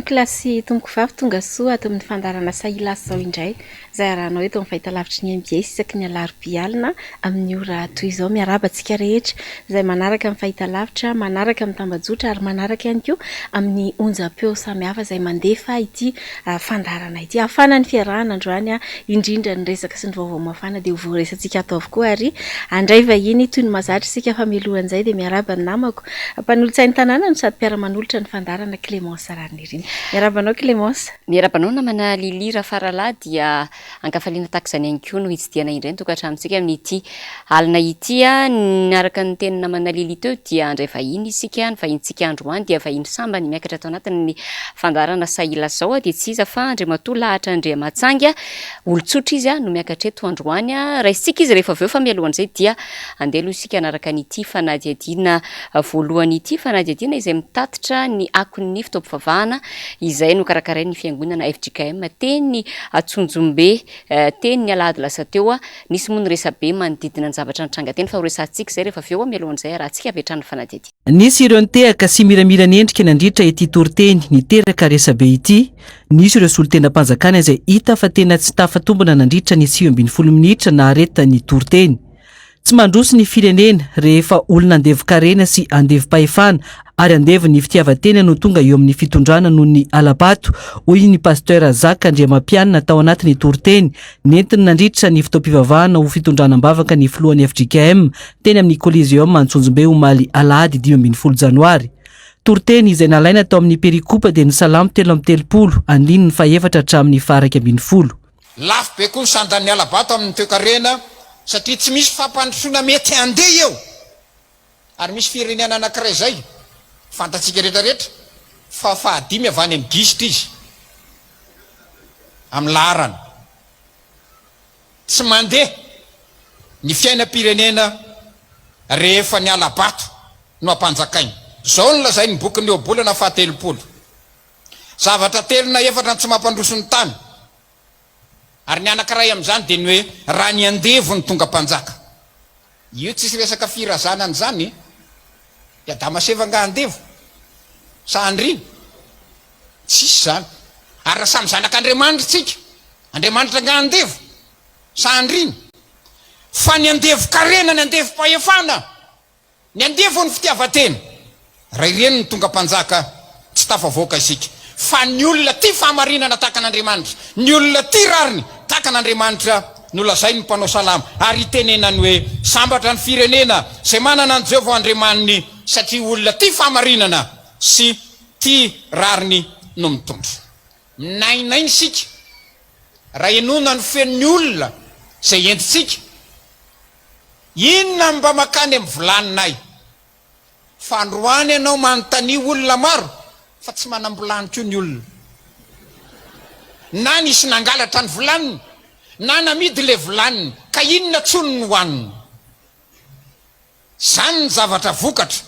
kilasy tomboko vavy tonga soa ato amin'ny fandarana Sahilasy zao indray. Izay arahanao eto amin'ny fahitalavitry ny MBS isaky ny alarobia alina amin'ny ora toy izao miaraba antsika rehetra izay manaraka amin'ny fahitalavitra, manaraka amin'ny tambajotra ary manaraka ihany koa amin'ny onjam-peo samihafa izay mandefa ity fandarana ity. Hafana ny fiarahana androany indrindra ny resaka sy ny vaovao mafana dia ho voaresantsika ato avokoa ary andray vahiny toy ny mahazatra isika famelohan'izay dia miaraba ny namako mpanolotsain'ny tanàna no sady mpiara-manolotra ny fandarana Clémence Rarniriny. Miarabanao Clémence. Miarabanao namana Lili Rafarala dia ankafaliana takizany ihany koa no hitsidiana ireny tokantranontsika amin'ity alina ity niaraka ny teny namana Lili teo dia andray vahiny isika ny vahintsika androany dia vahiny sambany miakatra tao anatin'ny fandarana Sahilasy zao dia tsy iza fa Andriamatoa lahatra Andriamatsanga olon-tsotra izy no miakatra eto androany raisitsika izy rehefa aveo fa mialohan'izay dia andelo isika anaraka an'ity fanadihadiana voalohany ity fanadihadiana izay mitatitra ny akon'ny fitaovam-pivavahana izay no karakarain'ny fiangonana FJKM teny Atsonjombe teny Alahady lasa teo nisy moa ny resabe manodidina ny zavatra nitranga teny fa horesantsika izay rehefa aveo mialohan'izay raha tsika avetrany fanadihadiana. Nisy ireo nitehaka sy miramirana endrika nandritra ity toroteny niteraka resabe ity. Nisy ireo solon-tena-mpanjakana izay hita fa tena tsy tafatombona nandritra ny 9 minitra na areta ny toroteny. Tsy mandroso ny firenena rehefa olona andevo-karena sy andevo-pahefana ary andevo ny fitiavatena no tonga eo amin'ny fitondrana noho ny alabato hoy ny pasteur Zaka Andriamampianina tao anatin'ny toroteny nentiny nandritra ny fitaom-pivavahana ho fitondranam-bavaka ny filohan'ny FJKM teny amin'ny Coliseum Antsonjombe Omaly Alahady 12 Janoary. Toroteny izay nalaina tao amin'ny perikopa dia ny Salamo 3:30 andininy faha-efatra hatramin'ny faha 1:10. Lafo be koa ny sandan'ny alabato amin'ny toe-karena satria tsy misy fampandrosoana mety andeha eo ary misy firenena anankiray zay fantatsika rehetrarehetra fa fahadimy avy any amin'ny gisitra izy amin'ny laharana tsy mandeha ny fiainam-pirenena rehefa ny alabato no ampanjakainy. Zao no lazay ny boky ny obolana faha-30 zavatra telo na efatra tsy mampandroso ny tany ary ny anankiray amin'izany dia ny hoe raha ny andevo ny tonga mpanjaka. Io tsisy resaka firazana an'izany dia damaseva nga andevo sa andrina tsisy zany ary raha samy zanak'Andriamanitra tsika Andriamanitra nga andevo sa andrina fa ny andevo karena ny andevo pahefana ny andevo ny fitiavatena raha ireny ny tonga mpanjaka tsy tafavoaka isika fa ny olona ty fahamarinana takan'Andriamanitra ny olona ty rariny takan'Andriamanitra no lazay ny mpanao salama ary tenenany hoe sambatra ny firenena izay manana ny Jehovah Andriamaniny satria olona ty fahamarinana sy ty rariny no mitondra. Minainainy sika raha enona ny fen'ny olona izay entitsika inona mba makany amin'ny volaninay fa androany ianao manontany olona maro fa tsy manambolany koa ny olona na nisy nangalatra ny volaniny na namidy le volaniny ka inona tsony ny hoaniny. Zany ny zavatra vokatra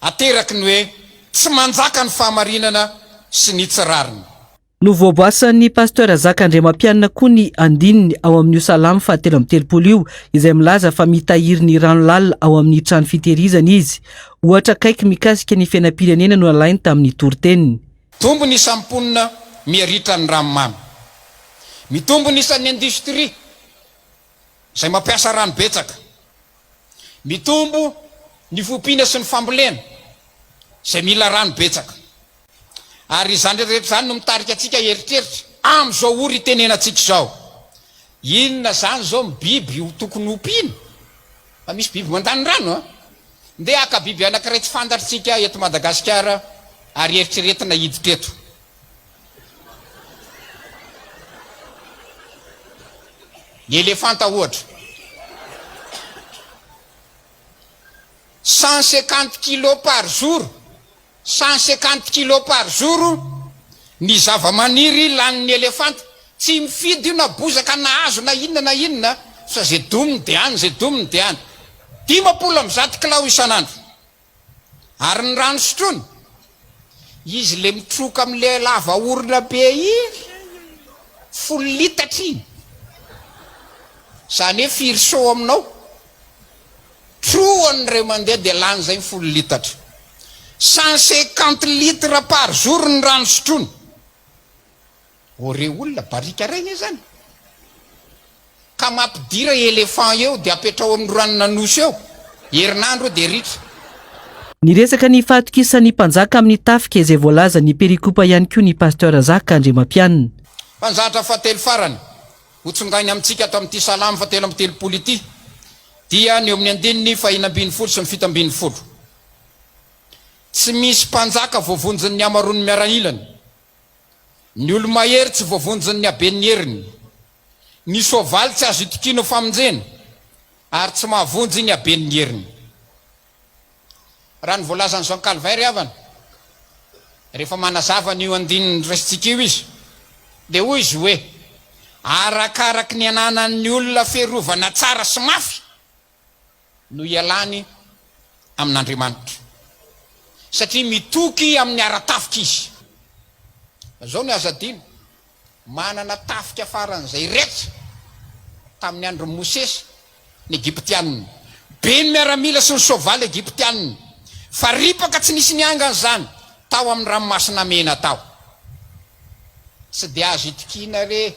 ateraky ny hoe tsy manjaka ny fahamarinana sy ny tsirariny. No voaboasan'ny pasteur Zaka Andriamampianina koa ny andininy ao amin'io Salamo 3:30 io izay milaza fa mitahiry ny rano lalina ao amin'ny trano fitehirizana izy. Ohatra kaiky mikasika ny fiainam-pirenena no alainy tamin'ny toroteny. Tombo ny samponina miaritra ny ranomamy. Mitombo ny isan'ny industria izay mampiasa rano betsaka. Mitombo ny fompiana sy ny fambolena izay mila rano betsaka. Ary izany rehetra zany no mitarika antsika eritreritra amin'izao ory tenenantsika izao. Inona zany zao biby ho tokony ompiana? Fa misy biby mandany rano ndeha aka biby anankiray tsy fantatritsika eto Madagasikara ary eritreretina hiditra eto. Ny elefanta ohatra 150 kg par jour 150 kg par jour ny zava-maniry lanin'ny elefanta tsy mifidy io na bozaka na hazo na inona fa zay dominy dia any zay dominy dia any 10 kilao isanandro. Ary ny rano sotrony izy le mitroka amin'le lava orona be iny 10 litatra iny zany hoe firy aminao troany re mandeha dia lany zay 10 litatra 150 litres par jour ny rano sotrony ore olona barika rainy zany ka mampidira elefant eo de apetrao amin'ny ranona nosy eo herinandro de ritra. Ny resaka ny fahatokisan'ny mpanjaka amin'ny tafika izay voalaza ny perikopa ihany koa ny pasteur Zaka Andriamampianina. Mpanjatra fatelo farany hotsongainy amintsika ato amin'ity salamy fatelo amby telopolo ity dia ny eo amin'ny andininy fahinambiny folo sy ny fitambiny folo. Tsy misy mpanjaka voavonjin'ny amarony miaranilany, ny olo mahery tsy voavonjin'ny aben'ny heriny, ny soavaly tsy azo itokino famonjena ary tsy mahavonjy ny aben'ny heriny. Raha ny voalazany Jean Calvaire avana rehefa manazava ny io andininy raisitsika io izy de hoy izy hoe arakaraky ny ananan'ny olona ferovana tsara sy mafy no ialany amin'Andriamanitra satria mitoky amin'ny aratafika izy. Zao ny azadino manana tafika faran'izay rehetra tamin'ny andro Mosesy ny Egyptianina, be ny miaramila sy ny soavaly Egyptianina, fa ripaka tsy nisy niangana zany tao amin'ny ranomasina mena tao. Tsy de azo itokina re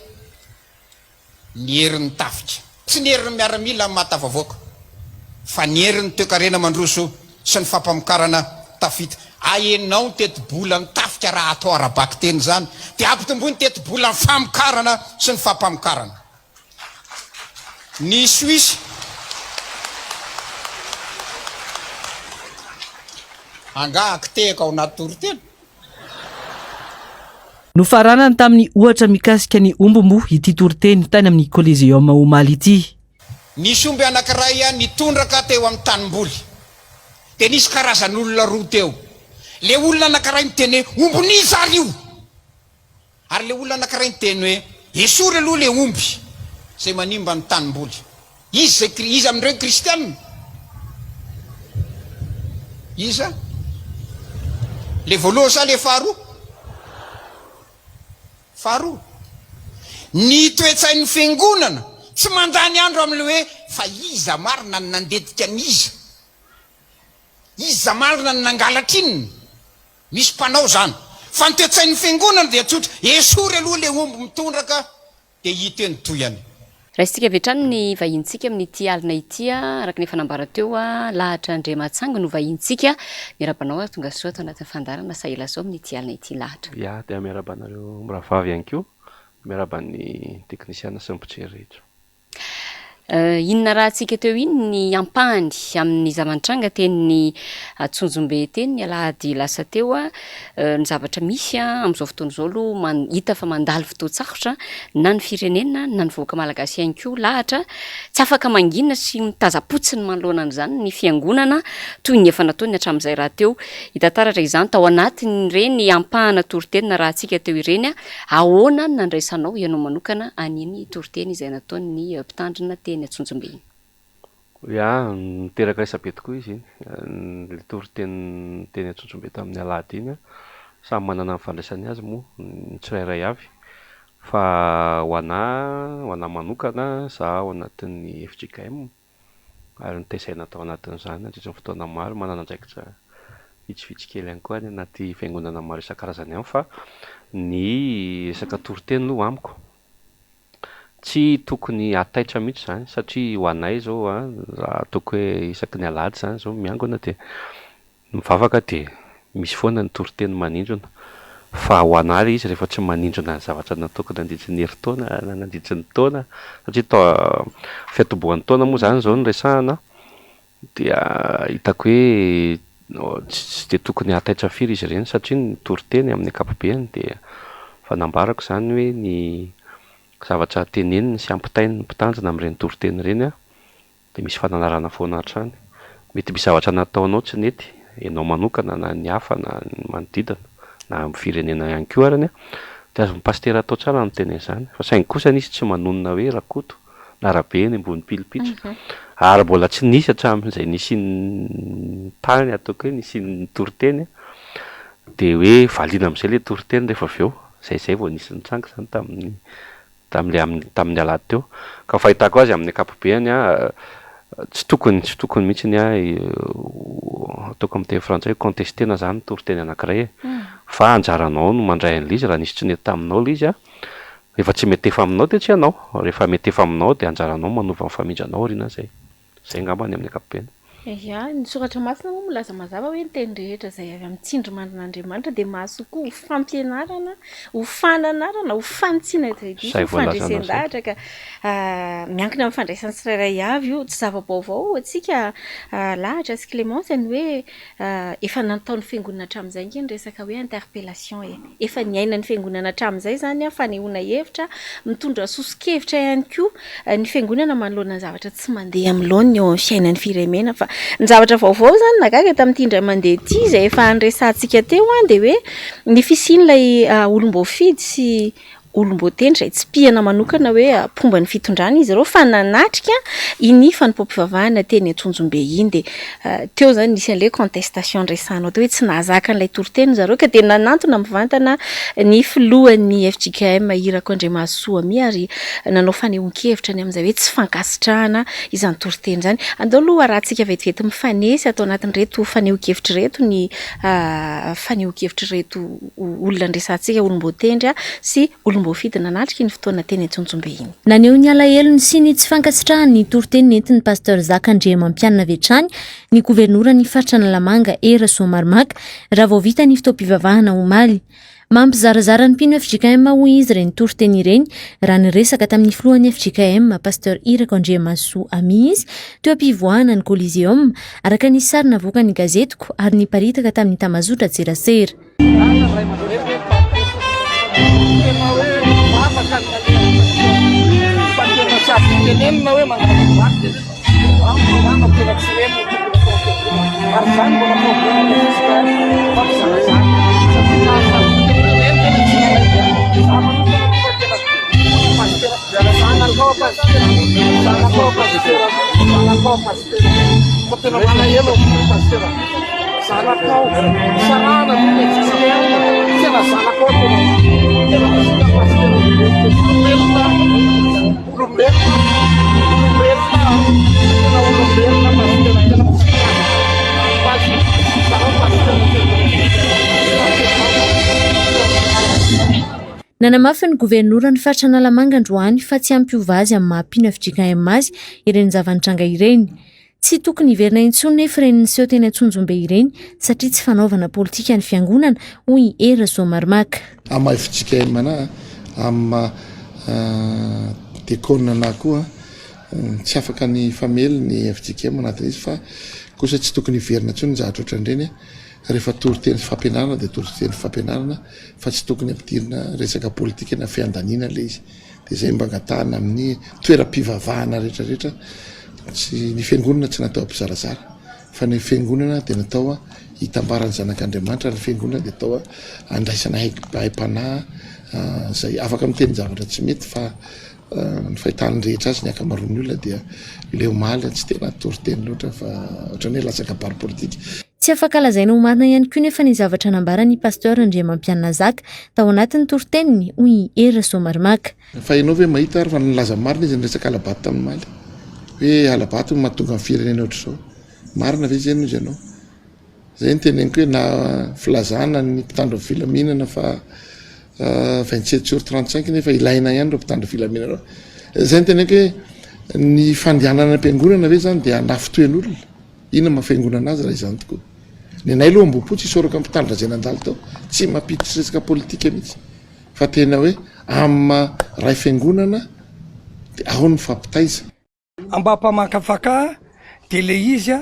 ny herin'ny tafika, tsy ny herin'ny miaramila matavavoaka fa ny herin'ny toekarena mandroso sy ny fampamokarana tafita. Aenao tetibola ny tafika raha atao arabaky teny zany de ampitombony tetibola ny famokarana sy ny fampamokarana. Ny Suisse angahako tehaka ao anaty toriteny. Nofaranany tamin'ny ohatra mikasika ny ombombo ity toriteny tany amin'ny Coliseum Omaly ity. Nisy omby anankiray nitondraka teo amin'ny tanimboly de nisy karazan'olona roa teo. Le olona anankiray miteny hoe omboniza io, ary le olona anankiray miteny hoe esory aloha le omby zay manimba ny tanimboly. Izy amindreo kristianina iza le voalohany sa le faharoa? Faharoa. Ny toetsain'ny fiangonana tsy mandany andro amin'le hoe fa iza marina ny nandetika an'iza, iza marina ny nangalatrininy. Misy mpanao zany fa ny toetsain'ny fiangonana dia tsotra esory aloha le omby mitondraka de hita eny toyany. Raha isika vetrano ny vahintsika amin'ity alina ity araka ny fanambara teo lahatra Andriamatsangy no vahintsika. Miarabanao tonga soa atao anatin'ny fandarana saila zao amin'ity alina ity lahatra. Ya dia miarabanareo miravavy ihany koa, miaraban'ny teknisiana sy ny mpijery rehetra. Inona raha antsika teo iny ny ampahany amin'ny zamantranga tenyny Tsonjombe teny ny alahady lasa teo ny zavatra misy amin'izao fotoana izao aloha hita fa mandalo fotoan-tsakotra na ny firenena na ny voaka malagasy ihany koa lahatra tsy afaka manginana sy mitazapotsiny manoloana an'izany ny fiangonana toy ny efa nataony hatramin'izay raha teo. Hita taratra izany tao anatiny ireny ampahana toriteny na raha antsika teo ireny ahoana nandraisanao ianao manokana aniny toriteny izay nataony ny mpitandrina teny Tsonjombe. Ya, niteraka isabe tokoa izy le toriteny teny Tsonjombe tamin'ny alahady iny samy manana ny fandraisany azy moa ny tsirairay avy fa ho ana manokana za ao anatin'ny FJKM ary nitaisaina tao anatin'izany andritra ny fotoana maro manana andraikitra vitsivitsy kely ihany koa any anaty fiangonana maro isan-karazany ihany fa ny resaka toriteny no amiko tsy tokony ataitra mihitsy zany satria ho anay zao raha toko hoe isaky ny alahady zany zao miangona de mivavaka de misy foana ny toriteny manindrona fa ho anary izy rehefa tsy manindrona ny zavatra natokana nandritsy ny herintaona na nandritsy ny taona satria tao fiatoboan'ny taona moa zany zao ny resahana dia hitako hoe tsy de tokony ataitra firy izy ireny satria ny toriteny amin'ny ankapobeny de fanambarako zany hoe ny zavatra teneniny sy ampitainy ny mpitandrina amin'ireny toriteny ireny de misy fananarana foana hatrany. Mety misy zavatra nataonao tsy nety ianao manokana na ny hafa na ny manodidina na amin'ny firenena ihany koa arany de azo mipastera atao tsara ny teny izany fa saingy kosa nisy tsy manonona hoe rakoto na rabe ny ambony pilipitra ary mbola tsy nisy hatramin'izay nisy ny tany ataoko hoe nisy ny toriteny de hoe valiana amin'izay le toriteny rehefa avy eo zay vao nisy nitsangy zany tamin'ny alahady teo ka fahitako azy amin'ny ankapobeny tsy tokony mihitsy ny ataoko amin'ny teny frantsay contestena zany toriteny anankiray fa anjaranao no mandray an'ilay izy raha nisy tsy nety taminao ilay izy rehefa tsy mety efa aminao de tsy ianao, rehefa mety efa aminao de anjaranao manova ny famindranao rina zay ngambany amin'ny ankapobeny. Ya ny soratra masina moa milaza mazava hoe ny teny rehetra zay avy amin'ny tsindrimandrin'Andriamanitra de mahasoa ho fampianarana, ho fananarana, ho fanitsiana fandresendahatra ka miankina amin'ny fandraisany tsirairay avy io tsy zava-baovao atsika lahatra sy Clémence ny hoe efa nataony fiangonana hatramin'izay ny resaka hoe interpellation efa niaina ny fiangonana hatramin'izay zany fanehoana hevitra mitondra soso-kevitra ihany koa ny fiangonana manoloana ny zavatra tsy mandeha amin'ny laony eo amin'ny fiainan'ny firenena fa ny zavatra vaovao zany nagaga tamin'ity indray mandeha ity izay efa anresantsika teo de hoe ny fisian'ilay olom-boafidy sy olom-boatendry izay tsy pihana manokana hoe pomba ny fitondrana izy ireo fa nanatrika iny fanompom-pivavahana teny Antsonjombe iny de teo zany nisy an'ilay contestation resanao teo hoe tsy nahazaka an'ilay toroteny zareo ka de nanantona mivantana ny filohan'ny FJKM Irako Andriamasoa mi ary nanao fanehoan-kevitra ny amin'izay hoe tsy fankasitrahana izany toroteny zany. Andao aloha rahantsika vetivety mifanesy atao anatin'ireto fanehoan-kevitra reto ny fanehoan-kevitra reto olona andresantsika olom-boatendry sy olom-boafidy nanatrika ny fotoana teny Antsonjombe iny. Naneho ny alahelo sy ny tsy fankasitrahany ny toroteny nentin'ny pasteur Zaka Andriamampianina Vetrany ny governoran'ny faritra Analamanga Era Soamarmaka raha vao vita ny fotoam-pivavahana omaly. Mampizarazara ny mpino FJKM hoy izy ireny toroteny ireny raha niresaka tamin'ny filohan'ny FJKM pasteur Irako Andriamasoa Ami izy teo am-pivoahana ny Coliseum araka ny sary navoaka ny gazetiko ary niparitaka tamin'ny Tamazotra Tserasera. Nanamafy ny governoran'ny faritra Analamanga androany fa tsy ampiova azy amin'ny mahampino FJKM azy ireny zavanitranga ireny. Tsy tokony hiverina intsony nefa ireny niseho teny Antsonjombe ireny satria tsy fanaovana politika ny fiangonana hoy Era Soamarmaka. Amin'ny FJKM na amin'ny dekona na koa tsy afaka ny famely ny FJKM anatin'izy fa kosa tsy tokony hiverina intsony ny zavatra ohatran'ireny rehefa toroteny fampianarana de toroteny fampianarana fa tsy tokony ampidirina resaka politika na fiandanina le izy de zay mba angatahana amin'ny toeram-pivavahana rehetrarehetra tsy ny fiangonana tsy natao ampizarazara fa ny fiangonana de natao hitambarany zanak'Andriamanitra ny fiangonana de atao andraisana haim-panahy zay afaka miteny zavatra tsy mety fa ny fahitany rehetra azy ny akamaroan'ny olona dia ilay omaly tsy tena toroteny loatra fa ohatran'ny hoe latsaka bary politika. Tsy afaka lazaina ho marina ihany koa nefa ny zavatra nambarany pasteur Andriamampianina Zaka tao anatin'ny toroteny hoy Era Soamarmaka. Fa ianao ve mahita ary fa nilaza marina izy niresaka alabato tamin'ny maly hoe alabato no mahatonga amin'ny firenena ohatr'izao marina ve zany izy ianao zay ny teneniko hoe na filazana ny mpitandro filaminana fa 27/35 nefa ilaina ihany reo mpitandro filaminana zay ny teneniko hoe ny fandianana am-piangonana ve zany dia anafitoen'olona ina mahafiangonana azy raha izany tokoa ny anay aloha ambopo tsy isoraka mpitandra zay nandalo tao tsy mampiditra resaka politika mihitsy fa tena hoe amin'ny ray fiangonana de ao ny fampitaiza ambapamakafakaa de le izy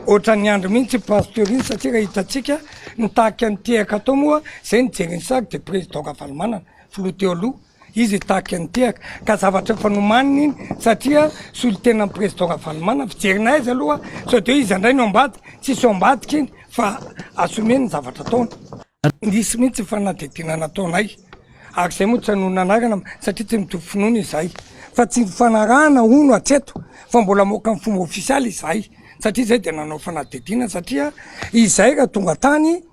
ohatra ny andro mihitsy pastoriny satria raha hitatsika nitahaky an'tehaka atao moa zay nijeriny saky de président Kavalomanana filoha teo aloha izy tahaky an'tehaka ka zavatra fanomaniny iny satria solotena amin'ny président Kavalomanana fijerinay azy aloha sao de izy andray no ambadiky tsisy ambadiky iny fa asomeny ny zavatra ataony nisy mihitsy fanadidina nataonay ary zay moa tsy hanonanarana satria tsy mitovy finoana izay fa tsy fanarahana ono atseto fa mbola moka amin'ny fomba ofisialy izay satria zay de nanao fanadidina satria izay raha tonga tany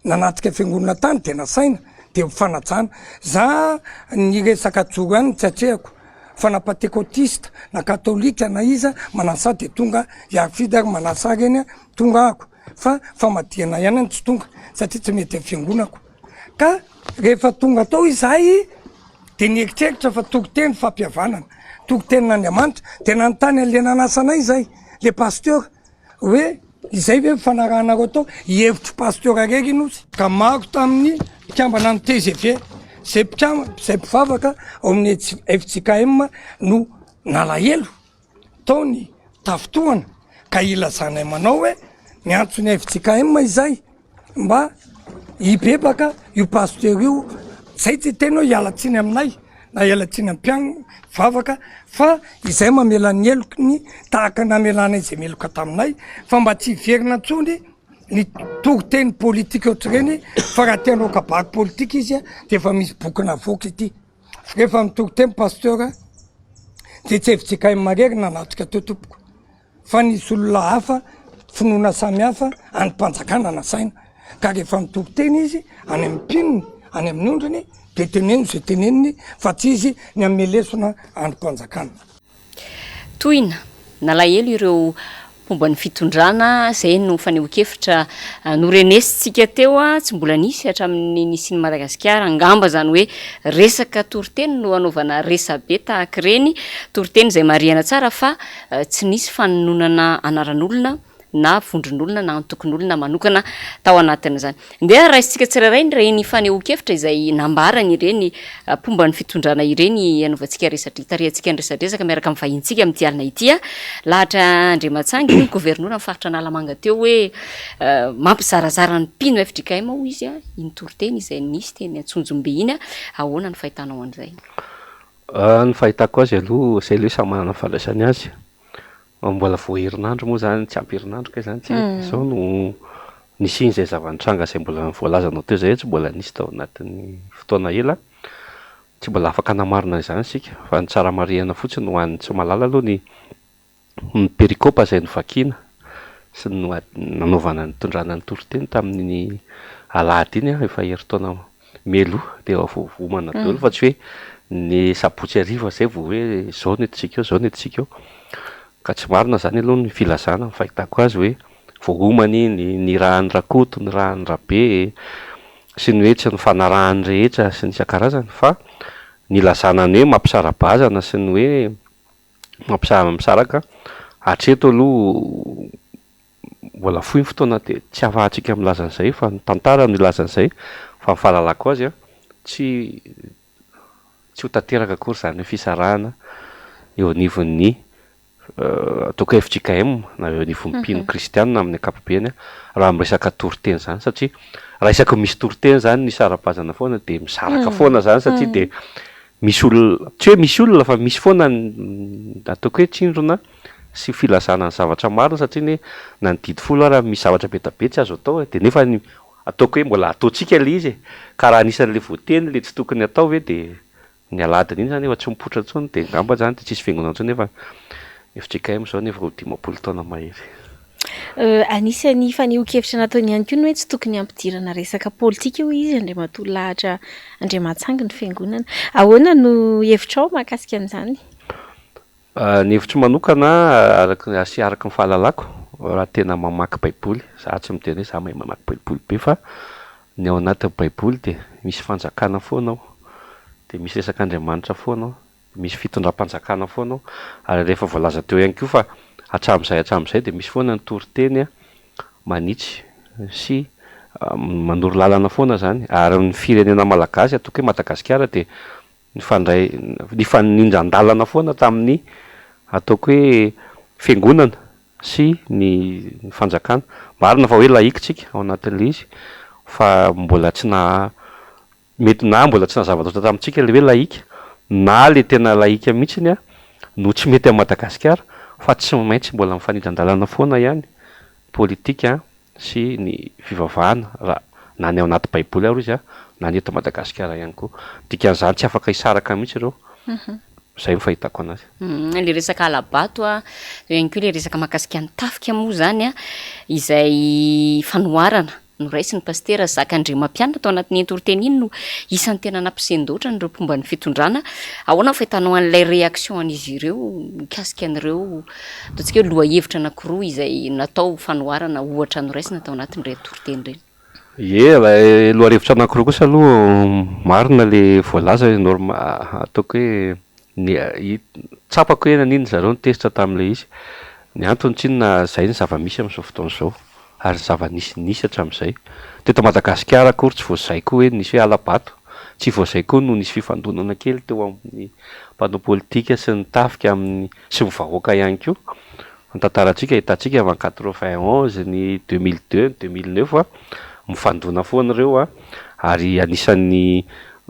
nanatrika fiangonana tany de nasaina de mifanajana za ny resaka joro any tsy atrehako fa na pentekotista na katolika na iza manasa de tonga hiafidy ary manasa reny tonga ako fa famadiana ihany tsy tonga satria tsy mety amin'ny fiangonako ka rehefa tonga tao izay de niekitreritra fa tokoteny fampiavanana tokotenin'Andriamanitra tena nytany alena nasanay zay le pasteur hoe izay hoe mifanarahanareo atao hevitry pasteur araiky nosy ka maro tamin'ny mpikambana ny TGV zay mpivavaka ao amin'ny FJKM no nalahelo taony tafitohana ka ilazanay manao hoe miantso ny FJKM izay mba hibebaka io pasteur io zay tsy tena hialatsiny aminay na hialatsiny ampiagno vavaka fa izay mamela ny elokony tahaka namelana izay meloka taminay fa mba tsy hiverina ntsony ny tokoteny politika ohatry reny fa raha tianao kabaky politika izy a de efa misy bokina avoaka ity rehefa mitokoteny pasteur de tsy FJKM marery nanatrika teo tompoko fa nisy olona hafa finoana samy hafa any-mpanjakana nasaina ka rehefa mitokoteny izy any amin'ny mpinony any amin'ny ondriny de teneno zay teneniny fa tsy izy ny amelesona any-mpanjakana toina nalahelo ireo fomba ny fitondrana zay no fanehoan-kevitra norenesitsika teo a tsy mbola nisy hatramin'ny nisy ny Madagasikara angamba zany hoe resaka toriteny no anaovana resabe tahaka reny toriteny zay marihana tsara fa tsy nisy fanononana anaran'olona na vondron'olona na antokon'olona manokana tao anatiny zany ndeha raisitsika tsirairay reny fanehoan-kevitra izay nambarany ireny fomba ny fitondrana ireny anaovantsika resatra itariantsika ny resadresaka miaraka amin'ny vahintsika amin'ny dialina ity a lahatra Andriamatsangy ny gouvernoura amin'ny faritra Analamanga teo hoe mampizarazara ny mpino FJKM ao izy a iny toriteny izay nisy teny Antsonjombe iny a ahoana ny fahitanao an'izay ny fahitako azy aloha zay le samy manana fandraisany azy mbola vao herinandro moa zany tsy ampy herinandro kay zany tsy zao no nisy iny zay zava-nitranga zay mbola voalazanao teo zay tsy mbola nisy tao anatin'ny fotoana ela tsy mbola afaka namarina izany sika fa ny tsara marihana fotsiny ho an'ny tsy malala aloha ny perikopa zay novakina sy nanaovana ny tondrana ny toriteny tamin'ny alahady iny efa herintaona melo de vomana daholo fa tsy hoe ny sabotsy ariva zay vao hoe zao no etintsika eo zao no etintsika eo ka tsy marina zany aloha ny filazana ny fahitako azy hoe voahomany ny rahan'ny rakoto ny rahan'ny rabe sy ny hoe tsy ny fanarahany rehetra sy ny isan-karazany fa ny lazanany hoe mampisara-bazana sy ny hoe mampisaraka hatreto aloha mbola fohy ny fotoana de tsy afahantsika milazan'izay fa ny tantara no ilazan'izay fa ny fahalalako azy a tsy ho tanteraka akory zany hoe fisarahana eo anivon'ny ataoko FJKM na eo anivon'ny mpino kristianina amin'ny ankapobeny raha miresaka toriteny zany satria raha isaky misy toriteny zany ny sara-bazana foana de misaraka foana zany satria de misy olona tsy hoe misy olona fa misy foana ataoko hoe tsindrona sy filazana ny zavatra marina satria ny na ny didy folo raha misy zavatra betabe tsy azo atao de nefa ataoko hoe mbola ataontsika le izy ka raha anisan'le voateny le tsy tokony atao hoe de ny aladiny iny zany efa tsy mipoitra ntsony de ngamba zany de tsisy fiangonana ntsony nefa FJKM zao nefa 10 taona mahery anisan'ny fanehoan-kevitra nataony ihany koa ny hoe tsy tokony ampidirana resaka politika io izy Andriamatoa lahatra Andriamatsangy ny fiangonana ahoana no hevitrao mahakasika an'izany ny hevitry manokana araka ny fahalalako raha tena mamaky baiboly za tsy miteny hoe za mahay mamaky baiboly be fa ny ao anatin'ny baiboly de misy fanjakana foana ao de misy resaka Andriamanitra foana ao misy fitondram-panjakana foana ao ary rehefa voalaza teo ihany koa fa hatramin'izay de misy foana ny toriteny manitsy sy manoro lalana foana zany ary ny firenena malagasy ataoko hoe Madagasikara de ny fanindran-dalana foana tamin'ny ataoko hoe fiangonana sy ny fanjakana marina fa hoe laïque tsika ao anatin'le izy fa mbola tsy mety mbola tsy nazava-doatra tamintsika le hoe laïque na le tena laïque mihitsiny no tsy mety amin'ny Madagasikara fa tsy maintsy mbola mifanindran-dalana foana ihany politika sy ny fivavahana raha na ny ao anaty baiboly ary izy na ny eto Madagasikara ihany koa dikan'izany tsy afaka hisaraka mihitsy ireo zay ny fahitako anazy le resaka alabato ihany koa le resaka mahakasika ny tafika moa zany izay fanoharana no raisy ny pastera Zakandriamampianina tao anatin'ny toriteny iny no isan'ny tena nampisendoatra nireo fomba ny fitondrana ahoana fahitanao an'ilay réaction an'izy ireo mikasika an'ireo ataontsika hoe loha hevitra anankiroa izay natao fanoharana ohatra no raisina tao anatin'ireny toriteny ireny Loharevitra anankiroa kosa aloha marina le voalaza ataoko hoe tsapako hoe nanino zareo nitezitra tamin'ilay izy. Ny antony tsinona zay ny zava-misy amin'izao fotoana izao ary zava-nisy hatramin'izay. Teto Madagasikara akory tsy voazay koa hoe nisy hoe alabato, tsy voazay koa no nisy fifandonana kely teo amin'ny mpanao politika sy ny tafika amin'ny sy ny vahoaka ihany koa. Ny tantarantsika hitantsika avant 91 ny 2002 2009 mifandona foana ireo ary anisan'ny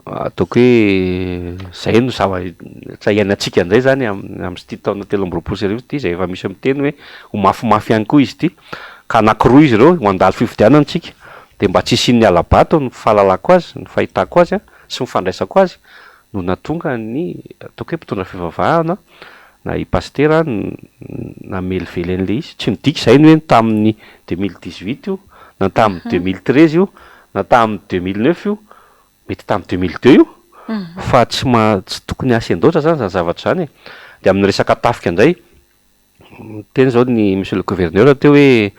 ataoko hoe zay no tsy iainantsika indray zany amin'ity taona 2023 ity zay efa misy miteny hoe ho mafimafy ihany koa izy ity ka anankiroa izy ireo ho andalo fifidianantsika de mba tsy isian'ny alabato ny fahalalako azy ny fahitako azy sy ny fandraisako azy no natonga ny ataoko hoe mpitondra fivavahana na i pastera namelively an'le izy tsy midika izay ny hoe tamin'ny 2018 io na tamin'ny 2013 io na tamin'ny 2009 io mety tamin'ny 2002 io fa tsy tokony asen-doatra zany zany zavatra zany de amin'ny resaka tafika indray teny zao ny monsieur le gouverneur teo hoe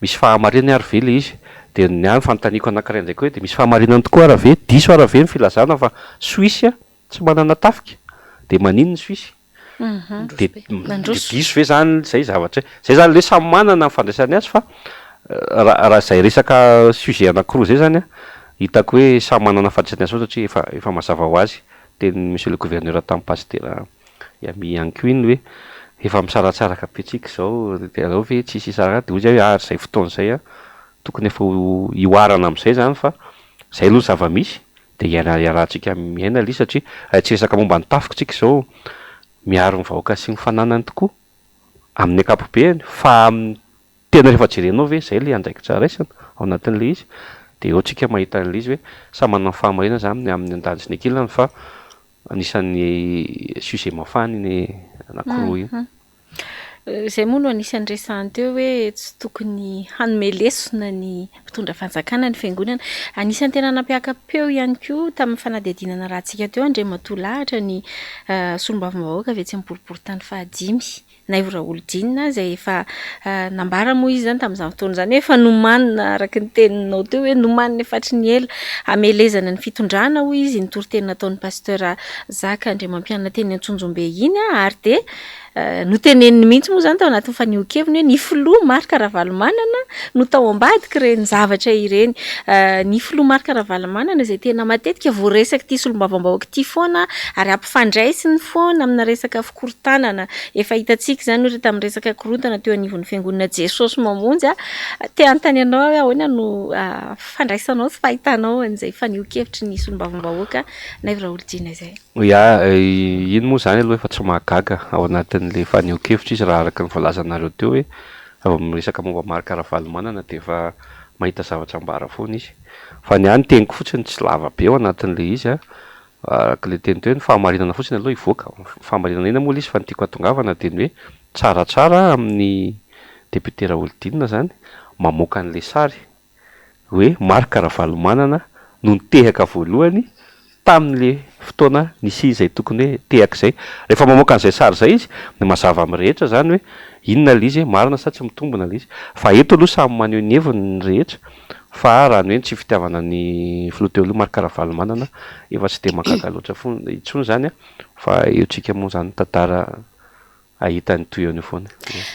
misy fahamarinany ary ve le izy de ny any fanontaniako anankiray indray koa hoe de misy fahamarinany tokoa ara ve diso ara ve ny filazana fa Suisse tsy manana tafika de manino ny Suisse de diso ve zany zay zavatra zay zany le samy manana ny fandraisany azy fa raha zay resaka sujet anankiroa zay zany hitako hoe samy manana fandraisany azy satria efa mazava ho azy teny monsieur le gouverneur tamin'ny pastera Yami ihany koa iny hoe efa misaratsaraka petsika zao de aleo ve tsisy isaraka de ozy hoe zay fotoana zay tokony efa ioarana amin'izay zany fa zay aloha zava-misy de iarahantsika miaina le satria tsy resaka momba ny tafikatsika zao miaro ny vahoaka sy ny fananany tokoa amin'ny ankapobeny fa tena rehefa jerenao ve zay le andraikitra raisana ao anatin'le izy de eo tsika mahita an'le izy hoe samy manana ny fahamarinana zany amin'ny andanjy ny ankilany fa anisan'ny sujet mafana iny anankiroa iny. Zay moa no anisan'ny resahany teo hoe tsy tokony hanome lesona ny mpitondra fanjakana ny fiangonana. Anisan'ny tena nampiaka-peo ihany koa tamin'ny fanadihadinana rahantsika teo Andriamatoa lahatra ny solombavambahoaka avy etsy amin'ny boriboritany fahadimy na Ivora Olodinina izay efa nambara moa izy zany tamin'izany fotoana zany efa nomanina araka ny teninao teo hoe nomanina efatry ny ela hamelezana ny fitondrana hoy izy nitory-teny nataon'ny pasteur Zaka Andriamampianina teny Antsonjombe iny ary de noteneniny mihitsy moa zany tao anatin'ny fanionkeviny hoe ny filoha Marc Ravalomanana no tao ambadiky ireny zavatra ireny ny filoha Marc Ravalomanana izay tena matetika voaresaka ity solombavambahoaka ity foana ary ampifandraisiny foana amina resaka fikorontanana efa hitantsika zany ohatra tamin'ny resaka korontana teo anivon'ny fiangonana Jesosy mamonjy te anontany ianao hoe ahoana no fandraisanao sy fahitanao an'izay fanionkevitry ny solombavambahoaka na Ivora Olodinina izay. Iny moa zany aloha efa tsy mahagaga ao anatin'le fanionkevitra izy raha araka ny voalazanareo teo hoe miresaka momba Marc Ravalomanana de efa mahita zavatra ambara foana izy fa ny any teniko fotsiny tsy lava be ao anatin'le izy araka le teny teo hoe ny fahamarinana fotsiny aloha ivoaka fahamarinana ina moa le izy fa ny tiako atongavana de ny hoe tsaratsara amin'ny deputera Olodinina zany mamoaka an'le sary hoe Marc Ravalomanana no nitehaka voalohany tamin'le fotoana nisy izay tokony hoe tehaka izay rehefa mamoaka an'izay sary zay izy ny mazava amin'ny rehetra zany hoe inona le izy marina sa tsy mitombona le izy fa eto aloha samy maneho ny heviny ny rehetra fa raha ny hoe tsy fitiavana ny filoha teo aloha Marc Ravalomanana efa tsy de mahagaga loatra foana intsony zany fa eo tsika moa zany tantara ahita ny toy eo ny foana.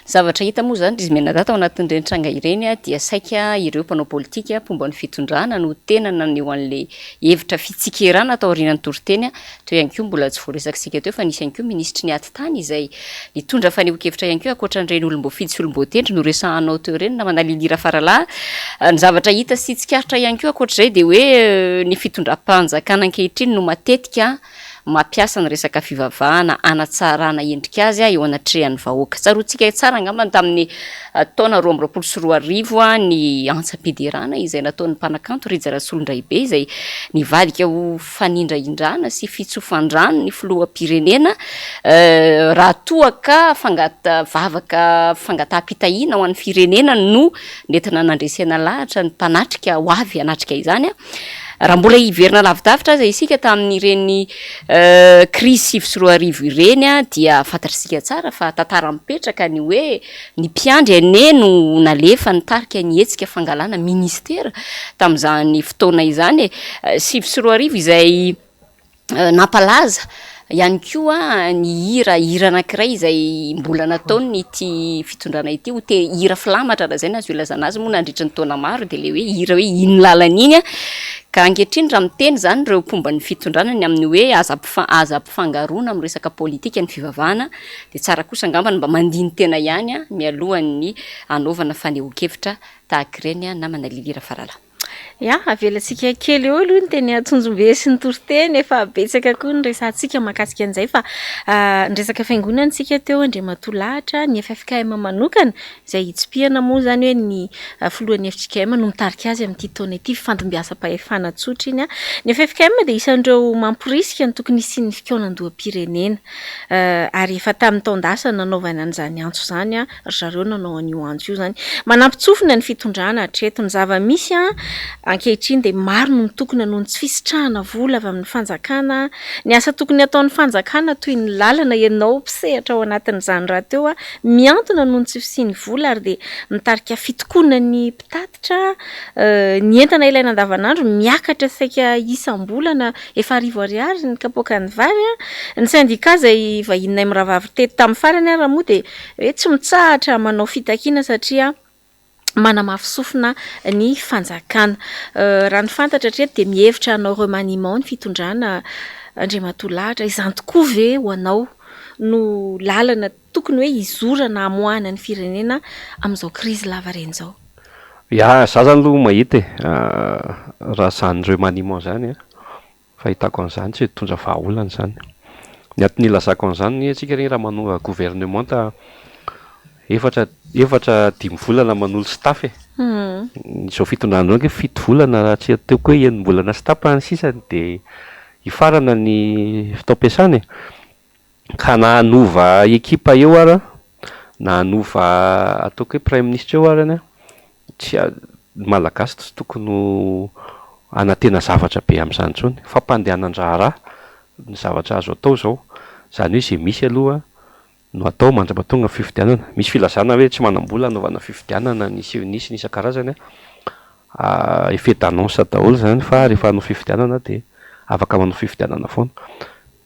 Zavatra hita moa zany izy menadata ao anatin'ireny tranga ireny dia saika ireo mpanao politika pomba ny fitondrana no tena naneho an'le hevitra fitsikerana tao aorian'ny toriteny teo ihany koa mbola tsy voaresakisika teo fa nisy ihany koa ministry ny atitany izay nitondra fanehon-kevitra ihany koa ankoatran'ireny olom-boafidy sy olom-boatendry no resahanao teo ireny namana Lilira Faralahy ny zavatra hita sy tsikaritra ihany koa ankoatr'izay de hoe ny fitondram-panjakana ankehitriny no matetika mampiasa ny resaka fivavahana anatsarana endrika azy eo anatrehan'ny vahoaka. Tsaroantsika tsara angambany tamin'ny taona 2024 ny antsa-piderana izay nataon'ny mpanakanto Rija Rasolondraibe izay nivadika ho fanindraindrana sy fitsofan-drano ny filoham-pirenena raha toa ka vavaka fangataham-pitahiana ho an'ny firenena no nentina nandresena lahatra ny mpanatrika ho avy anatrika izany raha mbola hiverina lavidavitra aza isika tamin'ireny crise 2024 ireny a dia fantatritsika tsara fa tantara mipetraka ny hoe ny mpiandry aneno nalefa nitarika ny hetsika fangalana ministera tamin'izany fotoana izany 2024 izay nampalaza ihany koa ny hira anankiray izay mbola nataony ity fitondrana ity ho hira filamatra raha zay na azo ilazana azy moa nandritra ny taona maro dia le hoe hira hoe iny lalana iny a ka ankehitriny raha miteny zany ireo mpomba ny fitondranany amin'ny hoe aza ampifangaroana amin'ny resaka politika ny fivavahana dia tsara kosa angambany mba mandiny tena ihany a mialohan'ny anaovana fanehoan-kevitra tahaka ireny a na manalilira farala. Ya, avelantsika kely eo aloha ny teny Antsonjombe sy ny Toriteny efa betsaka koa ny resantsika mahakasika an'izay fa ny resaka fiangonana tsika teo Andriamatolahatra ny FFKM manokana izay hitspihana moa zany hoe ny filohan'ny FJKM no mitarika azy amin'ity taona ity fandombiasam-pahefana tsotra iny a. Ny FFKM dia isan'ireo mamporisika ny tokony hisian'ny fikaonan-doham-pirenena ary efa tamin'ny taon-dasa nanaovana an'izany antso zany a zareo nanao an'io antso io zany manampitsofina ny fitondrana hatreto ny zava-misy a ankehitriny dia maro no tokony noho ny tsy fisitrahana vola avy amin'ny fanjakana ny asa tokony ataon'ny fanjakana toy ny lalana ianao mpisehatra ao anatin'izany raha teo a miantona noho ny tsy fisiany vola ary dia mitarika fitokonana ny mpitatitra ny entana ilaina andavanandro miakatra saika isam-bolana efa 1000 ariary ny kapoakany vary a ny syndika izay vahinay miravavy teto tamin'ny farany raha moa dia hoe tsy mitsahatra manao fitakiana satria manamafisofina ny fanjakana raha ny fantatra hatreto dia mihevitra hanao remaniement ny fitondrana Andriamatolahatra izany tokoa ve ho anao no lalana tokony hoe izorana hamoahana ny firenena amin'izao crise lava reny zao. Ya, za zany aloha mahita raha zany remaniement zany a fahitako an'izany tsy hitondra vahaolana zany. Ny antony ilazako an'izany antsika reny raha manova gouvernement efatra 5 volana manolo staff izao fitondrana zao 7 volana raha tsy teo koa 9 volana staff ny sisany dia hifarana ny fitaom-piasany ka na hanova ekipa eo ara na hanova ataoko hoe prime ministre eo arany tsy malagasy tsy tokony anatena zavatra be amin'izany intsony fa mpandehanan-draharaha ny zavatra azo atao zao zany hoe izay misy aloha no atao mandrapatonga fifidianana misy filazana hoe tsy manam-bola anaovana fifidianana nisy isan-karazany effet d'annonce daholo zany fa rehefa hanao fifidianana dia afaka manao fifidianana foana.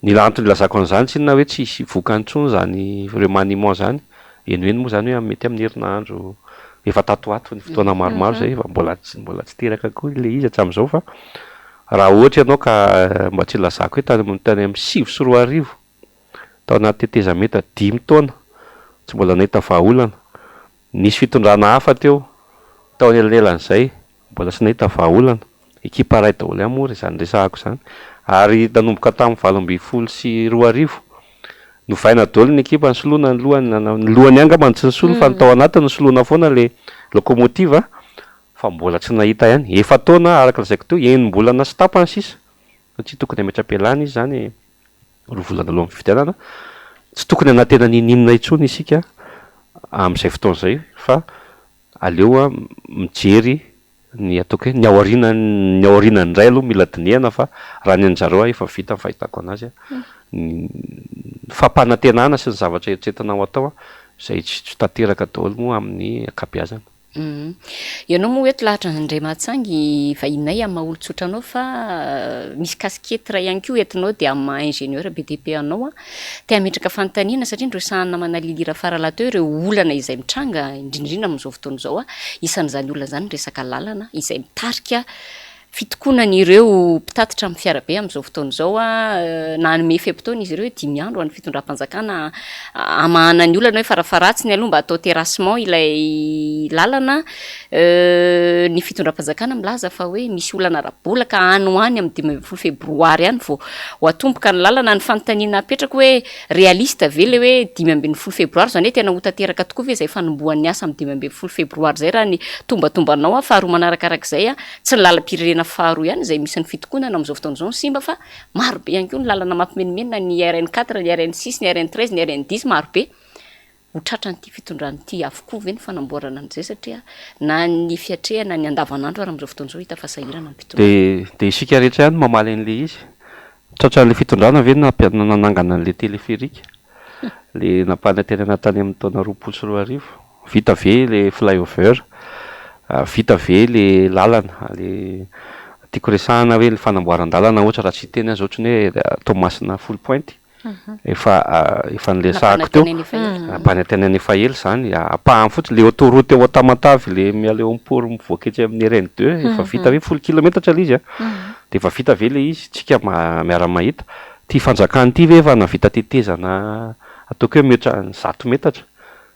Ny antony ilazako an'izany tsy inona hoe tsy hisy vokany intsony zany remaniement zany enoeno moa zany hoe mety amin'ny herinandro efa tatoato ny fotoana maromaro zay fa mbola tsy teraka koa le izy hatramin'izao fa raha ohatra ianao ka mba tsy ilazako hoe tany amin'ny 5 sy 4 arivo tao anaty tetezameta 5 taona tsy mbola nahita vahaolana nisy fitondrana hafa teo tao anelanelan'izay mbola tsy nahita vahaolana ekipa ray daholo ihany moa izany resahako izany ary nanomboka tamin'ny 20 sy 2 arivo novaina daholo ny ekipa nysoloana ny lohany angambany tsy nisolo fa ny tao anatiny nysoloana foana le lokomotiva fa mbola tsy nahita ihany efa taona araka lazaiko teo 9 bolana sy tapany sisa satria tokony ametra-pialana izy zany 2 volana aloha amin'ny fifidianana tsy tokony anatena ninina intsony isika amin'izay fotoana izay fa aleo mijery ny ataoko hoe ny aoriana indray aloha mila dinihana fa raha ny anjareo efa vita ny fahitako anazy fampanantenana sy ny zavatra eritreretana ho atao izay tsy tanteraka daholo moa amin'ny akabeazana. Ianao moa eto lahatra Andriamatsangy vahinay amin'ny maha-olon-tsotra anao fa misy kasikety ray ihany koa entinao dia amin'ny maha-ingénieur BDP anao te hametraka fanontaniana satria ndresahana manalilira farala teo ireo olana izay mitranga indrindrina amin'izao fotoana izao isan'izany olona zany resaka lalana izay mitarika fitokonany ireo mpitatitra amin'ny fiarabe amin'izao fotoana izao na hanome fehim-potoana izy ireo 5 andro amin'ny fitondram-panjakana amahana ny olana hoe farafaratsiny aloha mba atao terrassement ilay lalana ny fitondram-panjakana milaza fa hoe misy olana rabolaka any amin'ny 12 febroary ihany vao ho atomboka ny lalana ny fanontaniana apetraka hoe réaliste ve le hoe 12 febroary zany hoe tena ho tanteraka tokoa ve izay fanombohan'ny asa amin'ny 12 febroary zay raha ny tombatombanao faharoa manarakarak'izay tsy ny lalam-pirenena faharoa ihany izay misy ny fitokonana amin'izao fotoana izao ny simba fa marobe ihany koa ny lalana mampimenimena ny RN4 ny RN6 ny RN13 ny RN10 marobe ho tratranyity fitondranyity avokoa ve ny fanamboarana an'izay satria na ny fiatrehana ny andavanandro ary amin'izao fotoan'izao hita fa sahirana ny fitondrana. De isika rehetra ihany mamaly an'le izy tratran'le fitondrana ve nanangana an'le téléphérique le nampanantenana tany amin'ny taona 20 vita ve le flyover, vita ve le lalana le tiako resahana hoe le fanamboaran-dalana ohatra raha tsy teny azy ohatrany hoe Tomasina full point efa nilesahako teo ampanantenany efa ela zany apahany fotsiny le autoroute eo Tamatavy le miala eo am-poro mivoaka etsy amin'ny RN2 efa vita ve 10 kilometatra le izy de efa vita ve le izy tsika miara-mahita ty fanjakany ty ve efa navita tetezana ataoko hoe miotra 100 metatra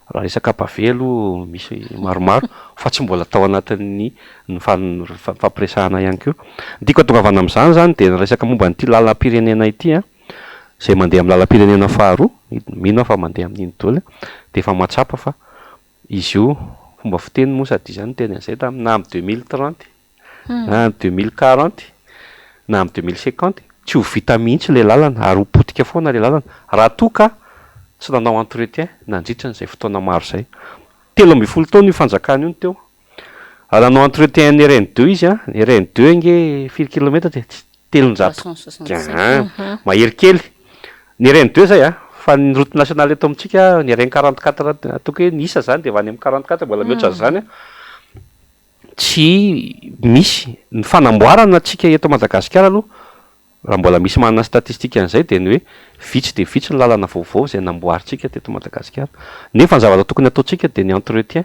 raha resaka pavé aloha misy maromaro fa tsy mbola tao anatin'ny fampiresahana ihany koa. Diko atongavana amin'izany zany de resaka momba n'ity lalam-pirenena ity zay mandeha amin'ny lalam-pirenena faharoa mino fa mandeha amin'iny daholo de efa matsapa fa izy io fomba fiteny moa sady izany teny an'izay na amin'ny 2030 na amin'ny 2040 na amin'ny 2050 tsy ho vita mihitsy le lalana ary ho potika foana le lalana raha toka tsy nanao entretien nandritra n'izay fotoana maro zay 13 taona io fanjakana io teo ary nanao entretien ny RN2 izy ny RN2 nge 4 kilometatra 300 mahery kely ny RN2 zay fa ny route nationale eto amintsika ny RN44 ataoko hoe nisa zany de avany amin'ny 44 mbola mihoatra zany tsy misy ny fanamboarana atsika eto Madagasikara aloha raha mbola misy manana statistika an'izay de ny hoe vitsy de vitsy ny lalana vaovao zay namboaritsika teto Madagasikara nefa ny zavatra tokony ataontsika de ny entretien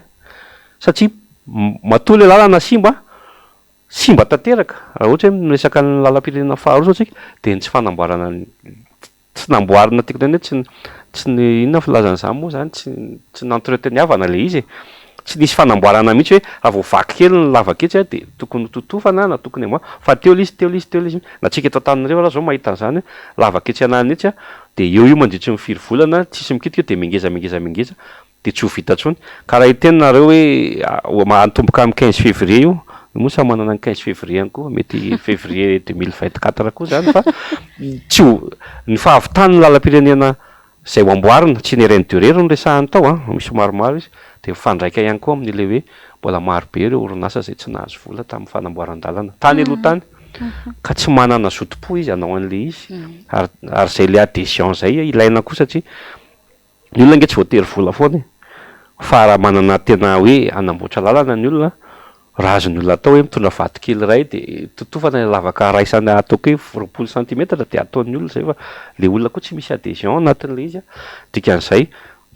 satria matoa le lalana simba tanteraka raha ohatra hoe miresaka ny lalam-pirenena faharoa tsika de ny tsy fanamboarana tsy namboarina tiako teny hoe tsy ny inona filazan'izany moa zany tsy n'entreteniavana le izy tsy nisy fanamboarana mihitsy hoe raha vao vaky kely ny lavaketsy de tokony totofana na tokony fa teo izy na tsika eto Antananarivo raha zao mahita an'izany lavaketsy anany etsy de eo mandritry ny 4 volana tsisy mikitika de mingeza de tsy ho vita tsony ka raha itenareo hoe mahatomboka amin'ny 15 février io moa samy manana ny 15 février ihany koa mety février 2024 koa zany fa tsy ho ny fahavitany lalam-pirenena zay ho amboarina tsy ny RN2 rery no resahany tao misy maromaro izy de mifandraika ihany koa amin'ile hoe mbola maro be ireo orinasa zay tsy nahazo vola tamin'ny fanamboaran-dalana tany aloha tany ka tsy manana zotom-po izy anao an'le izy ary zay le adhésion zay ilaina koa satria ny olona nge tsy voatery vola foana fa raha manana tena hoe anamboatra lalana ny olona raha azony olona atao hoe mitondra vato-kely ray de totofana ny lavaka raisany ataoko hoe 20 cm de ataon'ny olona zay fa le olona koa tsy misy adhésion anatin'le izy dikan'izay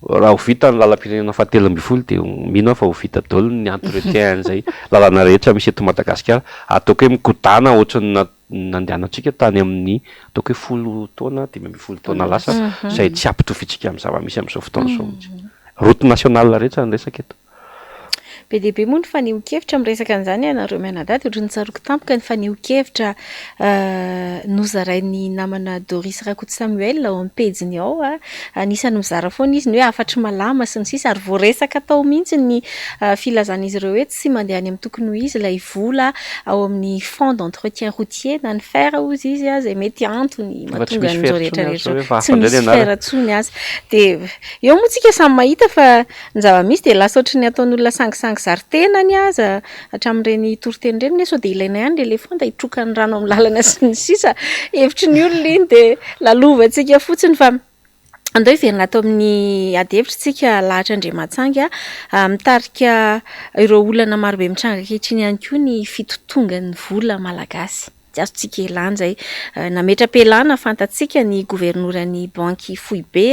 raha ho vita ny lalam-pirenena fahatelo amby folo de mino fa ho vita daholo ny entretien an'izay lalana rehetra misy eto Madagasikara ataoko hoe mikodana ohatrany nandehanantsika tany amin'ny ataoko hoe 10 taona 10 taona lasa zay tsy ampitofitsika amin'ny zava-misy amin'izao fotoana zao mihitsy route nationale rehetra ny resaka eto be deaibe moa ny faneho-kevitra miresaka an'izany ianareo mianadaty ohatry ny tsaroko tampoka ny faneho-kevitra nozarain'ny namana Doris Rakoto Samuel ao amin'ny pejiny ao anisany mizara foana izy ny hoe afatry malama sy ny sisa ary voaresaka tao mihitsy ny filazan'izy ireo hoe tsy mandeha any amin'ny tokony ho izy ilay vola ao amin'ny fond d'entretien routier na ny fer ozy izy zay mety antony mahatonga n'izao rehetrarehetra tsy misy fer atsony azy de eo moa tsika samy mahita fa ny zava-misy de lasa ohatry ny ataon'olona sangisangy zarintenany aza hatramin'ireny toriteny ireny neso de ilaina ihany le fonda hitrokany rano amin'ny lalana sy ny sisa hevitry ny olona iny de lalovantsika fotsiny fa andao hiverina atao amin'ny adihevitrytsika lahatra Andriamatsangy mitarika ireo olana marobe mitranga ankehitriny ihany koa ny fitotongan'ny vola malagasy azontsika elany zay nametra-pialana fantatsika ny governoran'ny banky Foibe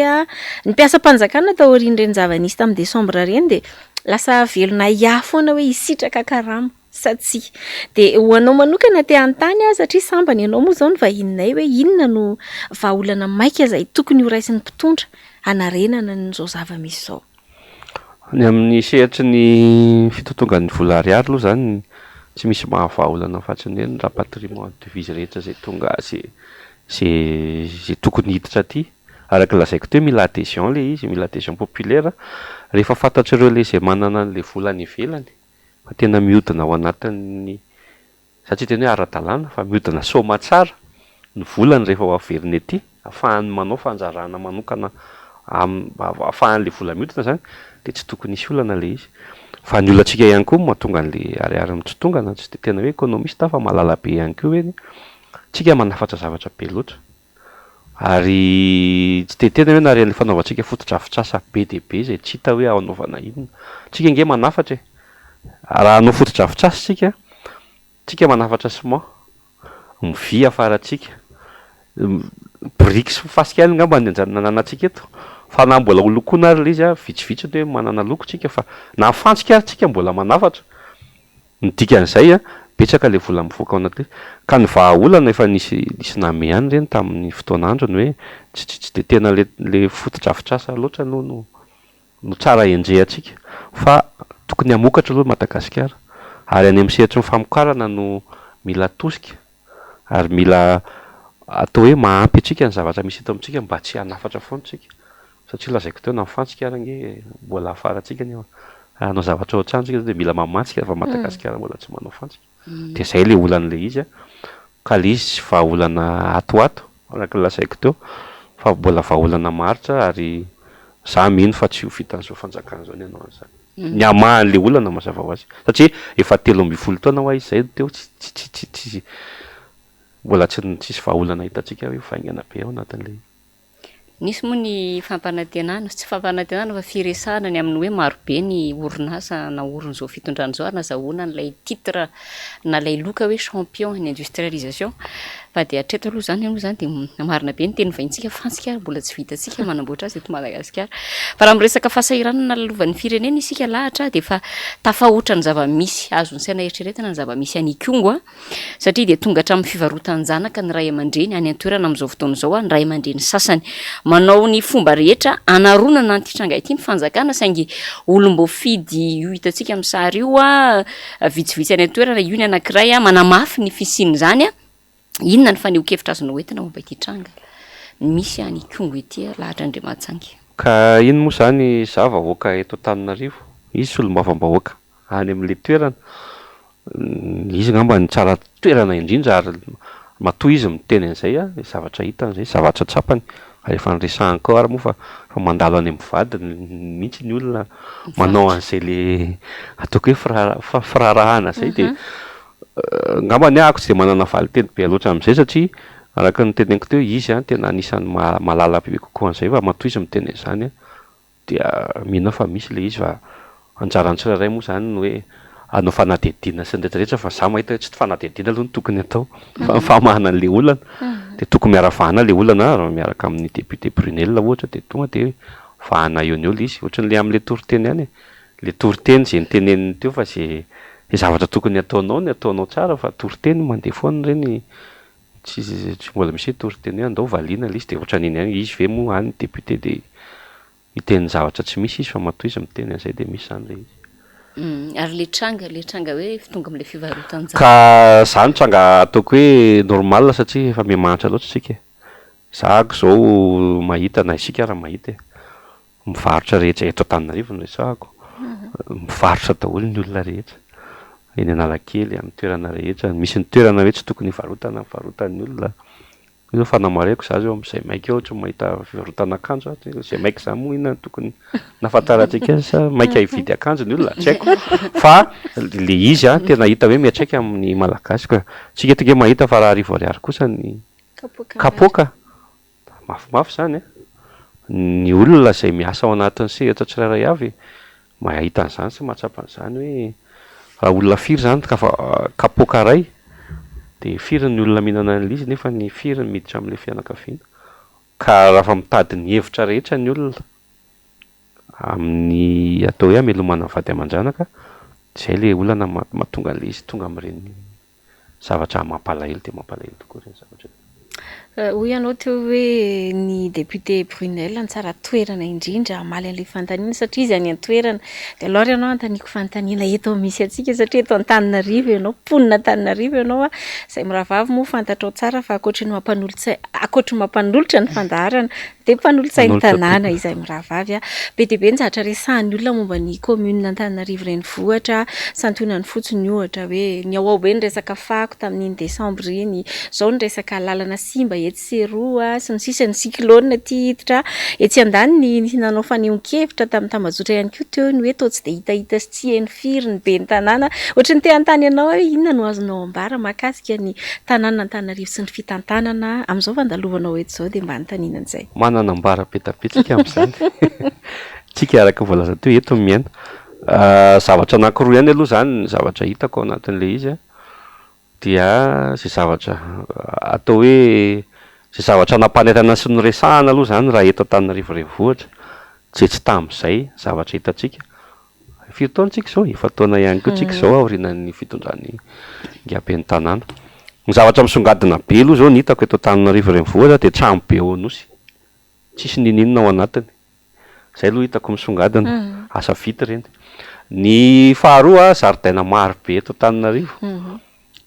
ny mpiasa-panjakana tao aorian'ireny zava-nisy tamin'ny Desambra reny de lasa velona ia foana hoe hisitraka karama satsia de hoanao manokana te an-tany satria sambany ianao moa zao ny vahininay hoe inona no vahaolana maika zay tokony ho raisin'ny mpitondra hanarenana n'izao zava-misy zao ny amin'ny sehatry ny fitotongan'ny vola ariary aloha zany tsy misy mahavaolana fatrany hoe ny rapatriement devise rehetra zay tonga zay tokony hiditra aty araka lazaiko teo mila adhésion le izy mila adhésion populaire rehefa fantatr'ireo le zay manana an'le vola any ivelany fa tena mihodina ao anatin'ny satria tena hoe ara-dalàna fa mihodina soma tsara ny volany rehefa ho averiny aty ahafahany manao fanjarana manokana ahafahan'le vola miodina zany de tsy tokony isy olana le izy fa ny olonantsika ihany koa mahatonga an'le ariary mitsotongana tsy de tena hoe économiste fa malala be ihany koa hoe tsika manafatra zavatra be loatra ary tsy de tena hoe naren'le fanaovantsika fotodrafitrasa be de be zay tsy hita hoe ao anaovana inona tsika nge manafatra raha anao fotodrafitrasa tsika manafatra sima mivy afaratsika briks fasika any ngamba ny anjanananantsika eto fa na mbola holokoana ary le izy vitsivitsy hoe manana loko tsika fa na fantsika ary tsika mbola manafatra ny dikan'izay betsaka le vola mivoaka ao anaty ka ny vahaolana efa nisy name ihany reny tamin'ny fotoan'androny hoe tsy de tena le fotodrafitrasa loatra no tsara enjehantsika fa tokony hamokatra aloha Madagasikara ary any amin'ny sehatry ny famokarana no mila tosika ary mila atao hoe mahampy atsika ny zavatra misy eto amintsika mba tsy hanafatra foana tsika satria lazaiko teo na mifantsika ara nge mbola afaratsika ny anao zavatra ao an-trano tsika de mila mamatsika fa Madagasikara mbola tsy manao fantsika de zay le olan'le izy ka le izy tsy vahaolana atoato araka lazaiko teo fa mbola vahaolana maritra ary za mino fa tsy ho vitan'izao fanjakana zao ny anao an'izany ny amahan'le olana mazava ho azy satria efa 13 taona ho izy zay teo tsy mbola tsisy vahaolana hitantsika hoe faingana be ao anatin'le nisy moa ny fampanantenana tsy fampanantenana fa firesahana ny amin'ny hoe marobe ny orinasa na orin' zao fitondrany zao ary nazahoana n'ilay titre na lay loka hoe champion ny industrialisation fa de atreto aloha zany de marina be ny teny vahintsika fantsika mbola tsy vitatsika manamboatra azy eto Madagasikara fa raha miresaka fahasahiranana lalovan'ny firenena isika lahatra de fa tafahoatra ny zava-misy azony saina eritreretina ny zava-misy any Kongo satria de tonga hatramin'ny fivarotan'ny zanaka ny ray aman-dreny any an-toerana amin'izao fotoana zao ny ray aman-dreny sasany manao ny fomba rehetra anaronana ny titranga ity ny fanjakana saingy olombo fidy io hitantsika amin'ny sary io vitsivitsy any an-toerana io ny anankiray manamafy ny fisiny zany inona ny faneho-kevitra azonao entina momba ity tranga misy any Kongo ety lahatra Andriamanitsangy ka iny moa zany za vahoaka eto Antananarivo izy solombavam-bahoaka any amin'le toerana izy ngamba ny tsara toerana indrindra ary matoy izy miteny an'izay zavatra hitan'izay zavatra tsapany rehefa nyresahany koa ary moa fa mandalo any amin'ny vadiny mihitsy ny olona manao an'izay le ataoko hoe firarahana zay de ngamba ny ahako tsy de manana valiteny be loatra amin'izay satria araka ny teneniko teo izy tena anisan'ny malala be kokoa an'izay fa matoy izy miteny an'izany dia mino fa misy le izy fa anjarany tsirairay moa zany ny hoe anao fanadihadiana sy ny rehetrarehetra fa za mahita tsy fanadihadiana aloha ny tokony atao fa famahana an'le olana de tokony miaravahana le olana miaraka amin'ny député Brunel ohatra de tonga de vahana eo ny eo le izy ohatran'le amin'le toriteny any le toriteny zay niteneniny teo fa zay zavatra tokony ataonao ny ataonao tsara fa toriteny mandeha foana reny tsy mbola misy toriteny hoe andao valiana le izy de ohatran'iny any izy ve moa any député de hiteny zavatra tsy misy izy fa matoy izy miteny an'izay de misy zany le izy ary le tranga hoe tonga amin'le fivarotana ka zany tranga ataoko hoe normal satria efa miamanitra loatra tsika zahako zao mahita na isika raha mahita mivarotra rehetra eto Antananarivo no resahako mivarotra daholo ny olona rehetra eny Analakely amin'ny toerana rehetra misy ny toerana hoe tsy tokony varotana varotan'ny olona io fanamareko za zao amin'izay maika ohatra mahita fivarotana akanjo zay maika za moa inona tokony nafataratsika sa maika hividy akanjo ny olona tsy haiko fa le izy tena hita hoe miatraika amin'ny malagasy ka tsika eto nge mahita fa raha arivo ariary kosa ny kapoaka mafimafy zany ny olona zay miasa ao anatin'ny sehatra tsirairay avy mahita an'izany sy mahatsapa an'izany hoe raha olona firy zany kapoaka ray de firy ny olona mihinana an'le izy nefa ny firy miditra amin'le fianakaviana ka raha mitady ny hevitra rehetra ny olona amin'ny atao hoe amelomana vady aman-janaka zay le olana mahatonga an'le izy tonga amin'ireny zavatra mampalahelo de mampalahelo tokoa ireny zavatra hoy ianao teo hoe ny député Brunel ny tsara toerana indrindra amaly an'ilay fanontaniana satria izy any an-toerana de alors ianao antaniko fanontaniana eto misy atsika satria eto Antananarivo ianao ponina Antananarivo ianao zay mirahavavy moa fantatrao tsara fa akoatry ny mampanolotra ny fandaharana de mpanolotsain'ny tanàna izay mirahavavy be de be nzatra resahan'ny olona momba ny commune Antananarivo renivohitra santonany fotsiny ohatra hoe ny ao be ny resaka fako tamin'iny décembre iny zao ny resaka lalana simba etseroa sy ny sisa ny cyclone ty hiditra etsy andaniny ny nanao fanehonkevitra tamin'ny tambazotra ihany koa teo ny hoe tao tsy de hitahita sy tsy heny firy ny be ny tanàna ohatry ny te antany ianao hoe inona no azonao ambara mahakasika ny tanàna Antananarivo sy ny fitantanana amin'izao vandalovanao eto zao dia mba anontaniana an'izay. Manana ambara betapetsika amin'izany tsika araka voalaza teo eto miaina zavatra anankiroa ihany aloha zany ny zavatra hitako ao anatin'le izy a dia zay zavatra atao hoe zay zavatra nampanetana sy noresahana aloha zany raha eto Antananarivo renivohitra tsy tamin'izay zavatra hitantsika firy taona tsika zao efa taona ihany koa tsika zao aorianan'ny fitondran'ny ngaben'ny tanàna. Ny zavatra misongadina be aloha zao ny hitako eto Antananarivo renivohitra dia trano be ao anosy tsisy ninina ao anatiny zay aloha hitako misongadina asa vita reny. Ny faharoa zaridaina maro be eto Antananarivo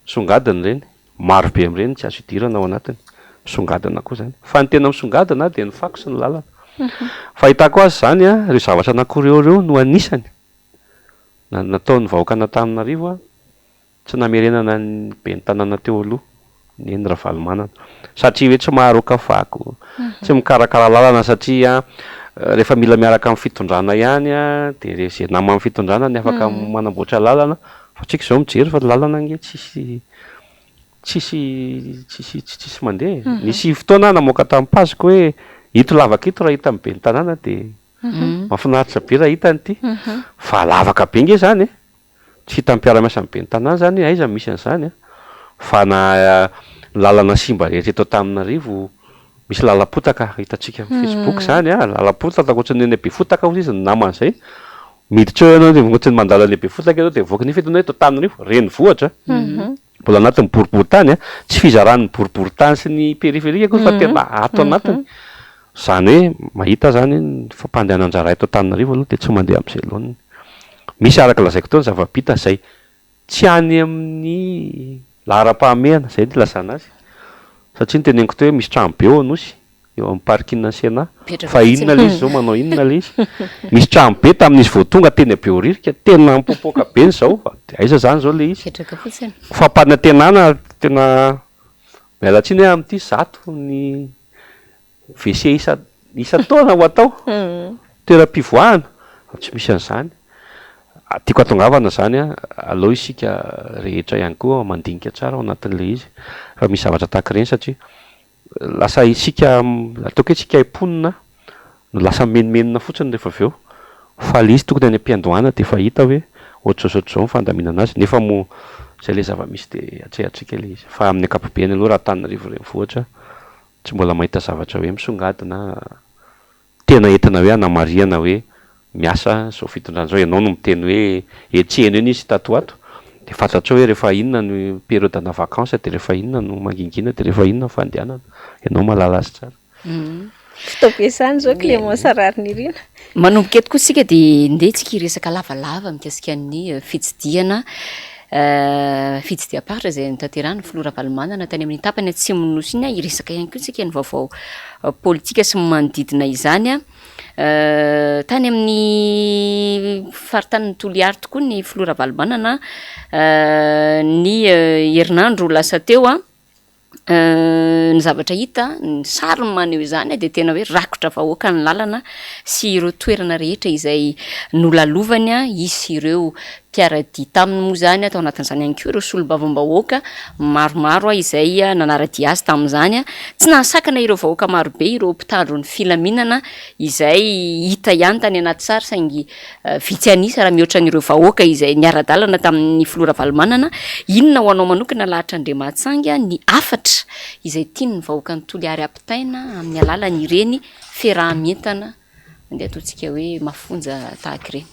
misongadina reny maro be amin'ireny tsy azo idirana ao anatiny misongadina koa zany fa ny tena misongadina dia ny fako sy ny lalana. Fahitako azy zany a ireo zavatra anankiroa ireo no anisany nataon'ny vahoaka Antananarivo a tsy namerenana ny be ny tanàna teo aloha ny eny Ravalomanana satria hoe tsy maharoaka fako tsy mikarakara lalana satria rehefa mila miaraka amin'ny fitondrana ihany a dia zay nama amin'ny fitondrana ny afaka manamboatra lalana fa tsika izao mijery fa lalana nge tsisy mandeha. Nisy fotoana namoaka tamin'ny Pasika hoe ito lavaka ito raha hita amin'ny be ny tanàna dia mahafinaritra be raha hitany ity fa lavaka be nge zany tsy hita mpiara-miasa amin'ny be ny tanàna zany aiza misy an'izany fa na lalana simba rehetra eto Antananarivo misy lalapotaka hitantsika amin'ny Facebook zany lalapotaka ohatrany eny be fotaka izy ny naman'izay miditra eo ianao dia ohatrany mandalo any be fotaka ianao dia voaka ny fetona eto Antananarivo renivohitra mbola anatin'ny boriboritany tsy fizaran'ny boriboritany sy ny periferia koa fa tena ato anatiny zany hoe mahita zany ny fampandehanan-jara eto Antananarivo aloha dia tsy mandeha amin'izay loany. Misy araka lazaiko teo ny zava-bita zay tsy any amin'ny laharam-pahamehana zay ny lazana azy satria ny teneniko teo hoe misy trano be ao anosy eo amin'ny parkina Sena fa inona le izy zao manao inona le izy misy trano be tamin'izy vao tonga teny Beoririka tena mipopoaka be ny zao aiza zany zao le izy fampanantenana tena mialatsiny hoe amin'ity zato ny WC isa taona ho atao toeram-pivoahana tsy misy an'izany. Tiako atongavana zany aleo isika rehetra ihany koa mandinika tsara ao anatin'le izy fa misy zavatra tahaka ireny satria lasa isika ataoko hoe tsika imponina no lasa menimenina fotsiny rehefa avy eo fa le izy tokony any am-piandohana dia efa hita hoe ohatr'izao ny fandaminana azy nefa mo zay le zava-misy dia atrehatrika le izy fa amin'ny ankapobeny aloha raha Antananarivo renivohitra tsy mbola mahita zavatra hoe misongadina tena entina hoe anamariana hoe miasa zao fitondrana zao ianao no miteny hoe etsena eny izy tato ato dia fantatrao hoe rehefa inona ny periodana vakansa dia rehefa inona no mangingina dia rehefa inona fandehanana ianao mahalala azy tsara. Fitaopiasany zao Clément Sarariny irina manomboka eto koa isika dia ndetsika hiresaka lavalava mikasika ny fitsidiana fitsidiam-paritra izay notanterahany Filora Valomanana tany amin'ny tapany atsimo nosy iny hiresaka ihany koa isika ny vaovao politika sy manodidina izany tany amin'ny faritany Toliary tokoa ny Filora Valomanana ny herinandro lasa teo ny zavatra hita ny sary maneho izany dia tena hoe rakotra vahoaka ny lalana sy ireo toerana rehetra izay nolalovany isy ireo mpiaradia taminy moa zany atao anatin'izany ihany koa ireo solombavam-bahoaka maromaro izay nanaradia azy tamin'izany tsy nahasakana ireo vahoaka marobe ireo mpitandro ny filaminana izay hita ihany tany anaty sary saingy vitsy anisa raha mihoatra n'ireo vahoaka izay niara-dalana tamin'ny Filora Valomanana. Inona ho anao manokana lahatra Andriamatsangy ny afatra izay tiany ny vahoaka ny Toliary ampitaina amin'ny alalan'ireny fiaraha-mientana andeha ataontsika hoe mafonja tahaka ireny.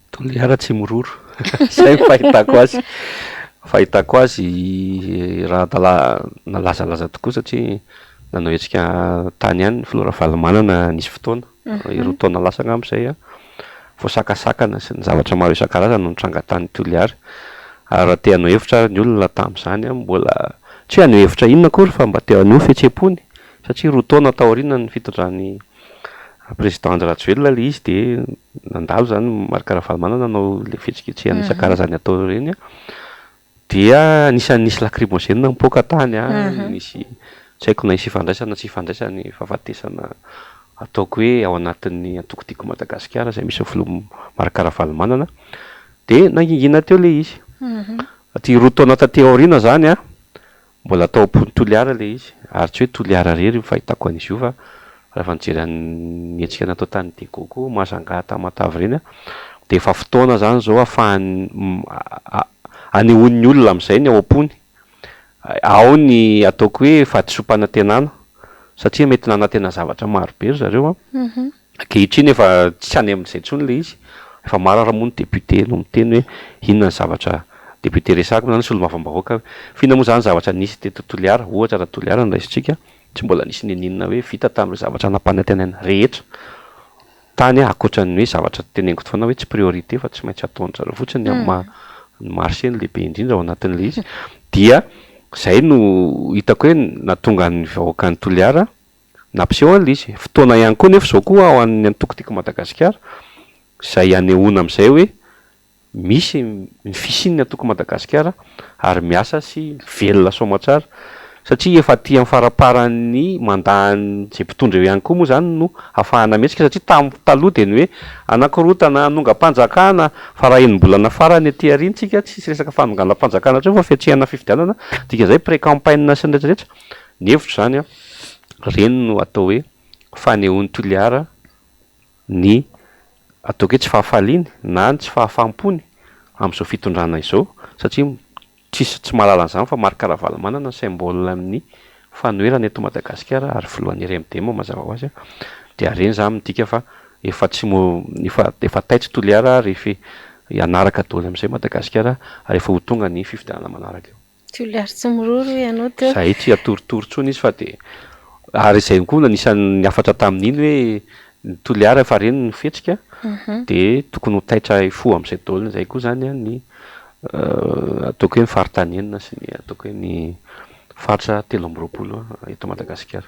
Toliara tsy mororo zay fahitako azy raha nalazalaza tokoa satria nanao hetsika tany ihany Filora Valomanana nisy fotoana ireo taona lasa amin'izay voasakasakana sy ny zavatra maro isan-karazany no nitranga tany Toliary ary raha te hanao hevitra ny olona tamin'izany mbola tsy hanao hevitra inona kory fa mba te hanao fihetsem-pony satria roa taona taoriana ny fitondran'ny président Andry Rajoelina le izy dia nandalo zany Marc Ravalomanana nanao le fihetsiketsehana isan-karazany atao ireny dia anisan'ny nisy lacrymogène mipoaka tany nisy tsy haiko na isy ifandraisana tsy ifandraisany fahafatesana ataoko hoe ao anatin'ny atokotiako Madagasikara zay misy filoha Marc-Ravalomanana de nangingina teo le izy. Aty roa taona taty aoriana zany mbola atao am-pony toliara le izy ary tsy hoe toliara rery fahitako an'izy io fa rehefa nijery ny hetsika natao tany Dekoko Mazanga Tamatavy reny de efa fotoana zany zao ahafahany anehoan'ny olona amin'izay ny ao am-pony. Ao ny ataoko hoe fahadisom-panantenana satria mety nanantena zavatra maro be zareo ankehitriny efa tsy any amin'izay intsony le izy efa maro raha moa ny député no miteny hoe inona ny zavatra député resako na sy olo mavambahoaka fina moa zany zavatra nisy teto Toliara ohatra raha Toliara no raisitsika tsy mbola nisy ninina hoe vita tamin'ireo zavatra nampanantenana rehetra tany akoatran'ny hoe zavatra teneniko foana hoe tsy priorité fa tsy maintsy ataon'zareo fotsiny amin'ny marché ny lehibe indrindra ao anatin'le izy dia zay no hitako hoe natonga ny vahoaka ny Toliara nampiseho an'le izy fotoana ihany koa nefa zao koa ao amin'ny atokotiako Madagasikara zay anehoana amin'izay hoe misy ny fisininy atoko Madagasikara ary miasa sy velona soamatsara satria efa aty amin'ny faraparany mandany zay mpitondra eo ihany koa moa zany no ahafahana mihetsika satria taloha de ny hoe anakirotana anonga-panjakana fa raha enim-bolana farany aty arintsika tsisy resaka fanonganam-panjakana treo fa fiatrehana fifidianana dika zay pré-campagne sy ny rehetrarehetra ny hevitro zany reny no atao hoe fanehoan'ny Toliara ny ataoko hoe tsy fahafaliany na tsy fahafampony amin'izao fitondrana izao satria tsy mahalala an'izany fa Marc-Ravalomanana symbole amin'ny fanoherana eto Madagasikara ary filohan'ny RMD moa mazava ho azy dia reny zany midika fa efa tsy efa taitra Toliara rehefa hanaraka daholo amin'izay Madagasikara ary efa ho tonga ny fifidianana manaraka eo. Toliara tsy miroro ianao teo. Zay tsy atoritory izy fa de ary izay koa anisan'ny afatra tamin'iny hoe ny Toliara efa reny ny fetsika de tokony ho taitra fo amin'izay daholo zay koa zany ny ataoko hoe ny faritaniana sy ny ataoko hoe ny faritra 3 eto Madagasikara.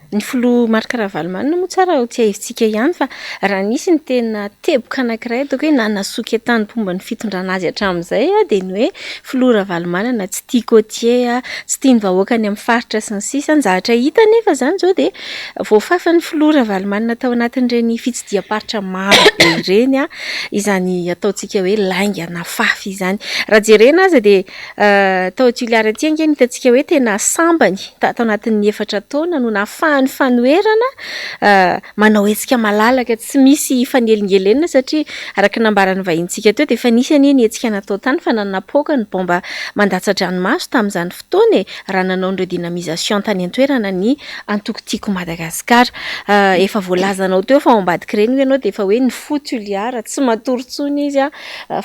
Ny filoha Marc-Ravalomanana moa tsara ho tsy haivitsika ihany fa raha nisy ny tena teboka anankiray ataoko hoe nanasoky tany pomba ny fitondrana azy hatramin'izay de ny hoe filoha Ravalomanana tsy tia Côtier tsy tia ny vahoaka any amin'ny faritra sy ny sisa ny zavatra hita nefa zany zao de voafafa ny filoha Ravalomanana tao anatin'ireny fitsidiam-paritra maro be ireny izany ataontsika hoe laingana fafy izany raha jerena azy de tao Toliara aty ange hitantsika hoe tena sambany tao anatin'ny 4 taona no nahafahany fanoherana manao hetsika malalaka tsy misy fanelingelenina satria araka nambaran'ny vahintsika teo de efa nisy anie hetsika natao tany fa nanapoaka ny bomba mandatsa-dranomaso tamin'izany fotoana raha nanao ireo dynamisation tany an-toerana ny antokotiako Madagasikara efa voalazanao teo fa ao ambadiky reny ianao de efa hoe ny fo Toliara tsy matoritsony izy